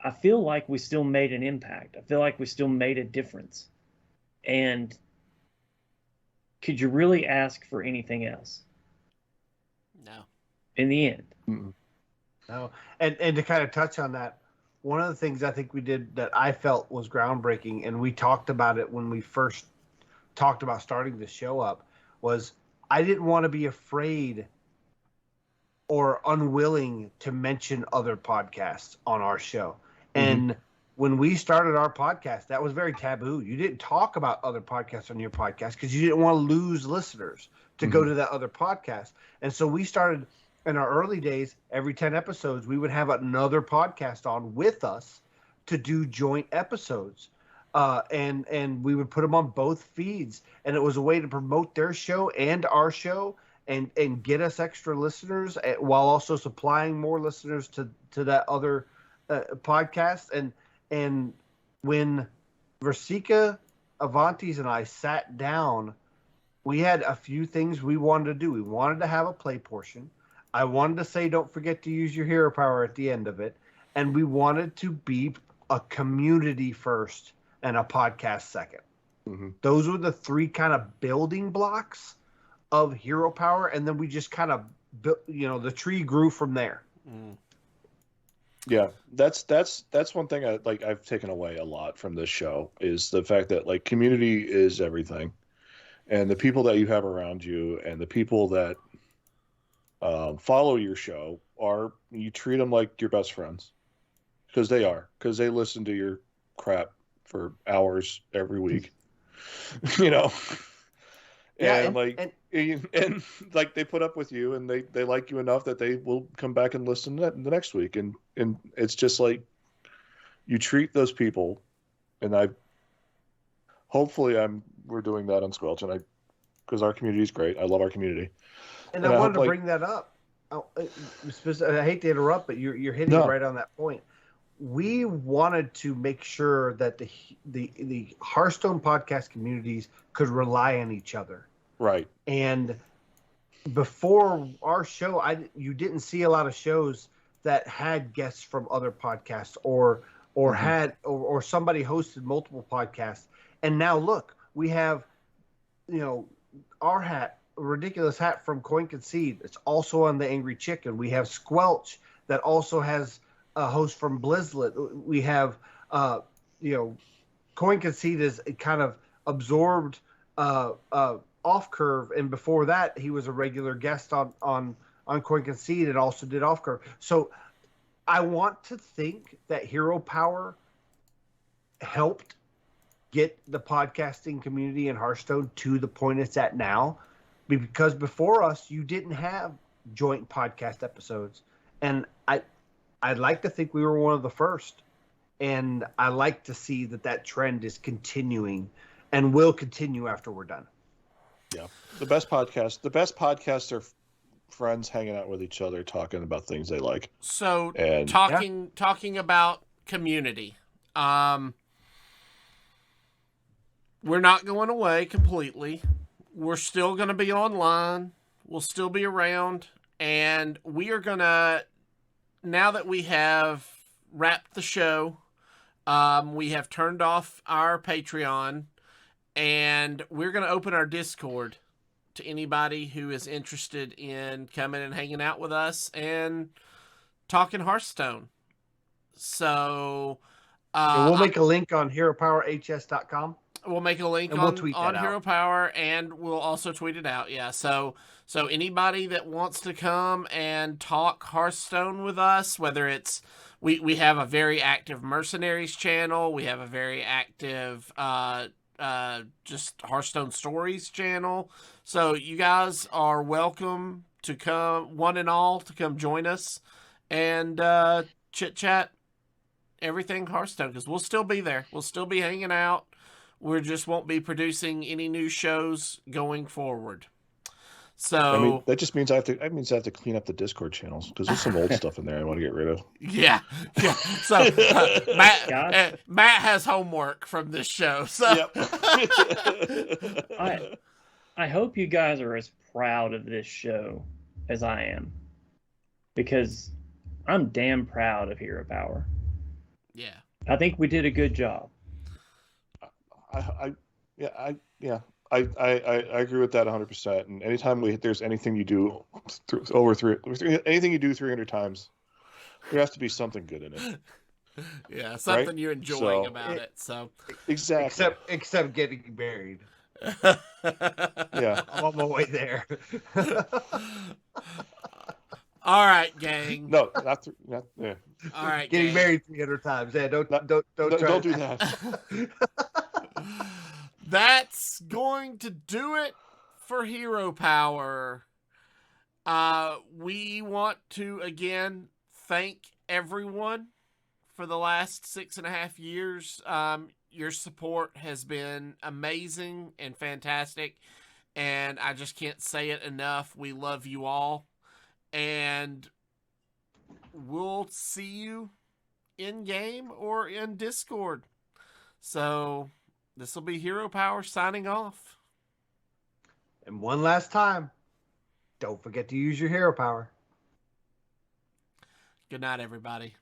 I feel like we still made an impact. I feel like we still made a difference. And could you really ask for anything else? No. In the end. Mm-mm. No. And to kind of touch on that, one of the things I think we did that I felt was groundbreaking, and we talked about it when we first talked about starting the show up, was I didn't want to be afraid or unwilling to mention other podcasts on our show. And when we started our podcast, that was very taboo. You didn't talk about other podcasts on your podcast because you didn't want to lose listeners to go to that other podcast. And so we started in our early days, every 10 episodes, we would have another podcast on with us to do joint episodes. And we would put them on both feeds. And it was a way to promote their show and our show and get us extra listeners while also supplying more listeners to that other podcast. And when Virsica, Avanties, and I sat down, we had a few things we wanted to do. We wanted to have a play portion. I wanted to say, don't forget to use your hero power at the end of it. And we wanted to be a community first and a podcast second. Mm-hmm. Those were the three kind of building blocks of hero power. And then we just kind of built, the tree grew from there. Mm. Yeah, that's one thing I've taken away a lot from this show is the fact that like community is everything. And the people that you have around you and the people that follow your show you treat them like your best friends because they listen to your crap for hours every week, Yeah, and like they put up with you and they like you enough that they will come back and listen the next week. And it's just like you treat those people, and we're doing that on Squelch, and because our community is great. I love our community. And I wanted to bring that up. I hate to interrupt, but you're hitting right on that point. We wanted to make sure that the Hearthstone podcast communities could rely on each other. Right. And before our show, you didn't see a lot of shows that had guests from other podcasts or had or somebody hosted multiple podcasts. And now look, we have, our hat, a ridiculous hat from Coin Concede. It's also on the Angry Chicken. We have Squelch that also has a host from Blizzlet. We have, Coin Concede is kind of absorbed Off Curve, and before that, he was a regular guest on Coin Concede and also did Off Curve. So I want to think that hero power helped get the podcasting community in Hearthstone to the point it's at now, because before us, you didn't have joint podcast episodes, and I'd like to think we were one of the first, and I like to see that trend is continuing and will continue after we're done. Yeah, the best podcasts are friends hanging out with each other, talking about things they like. So talking about community. We're not going away completely. We're still going to be online. We'll still be around. And we are going to, now that we have wrapped the show, we have turned off our Patreon, and we're going to open our Discord to anybody who is interested in coming and hanging out with us and talking Hearthstone. So we'll make a link on heropowerhs.com. We'll make a link on Hero Power, and we'll also tweet it out. Yeah. So anybody that wants to come and talk Hearthstone with us, whether it's we have a very active Mercenaries channel, we have a very active just Hearthstone Stories channel. So you guys are welcome to come, one and all, to come join us and chit chat everything Hearthstone, because we'll still be there. We'll still be hanging out. We just won't be producing any new shows going forward. So that just means I have to clean up the Discord channels because there's some old stuff in there I want to get rid of. Yeah. So Matt has homework from this show. So yep. I hope you guys are as proud of this show as I am, because I'm damn proud of Hero Power. Yeah. I think we did a good job. I agree with that 100%. And anytime there's anything you do anything you do 300 times, there has to be something good in it. Yeah, something right? You're enjoying about it. So exactly. Except getting married. Yeah, I'm on my way there. All right, gang. No, not yeah. All right, getting gang. Married 300 times. Yeah, don't do that. That's going to do it for Hero Power. We want to again thank everyone for the last 6.5 years. Your support has been amazing and fantastic, and I just can't say it enough. We love you all, and we'll see you in game or in Discord. So this will be Hero Power signing off. And one last time, don't forget to use your hero power. Good night, everybody.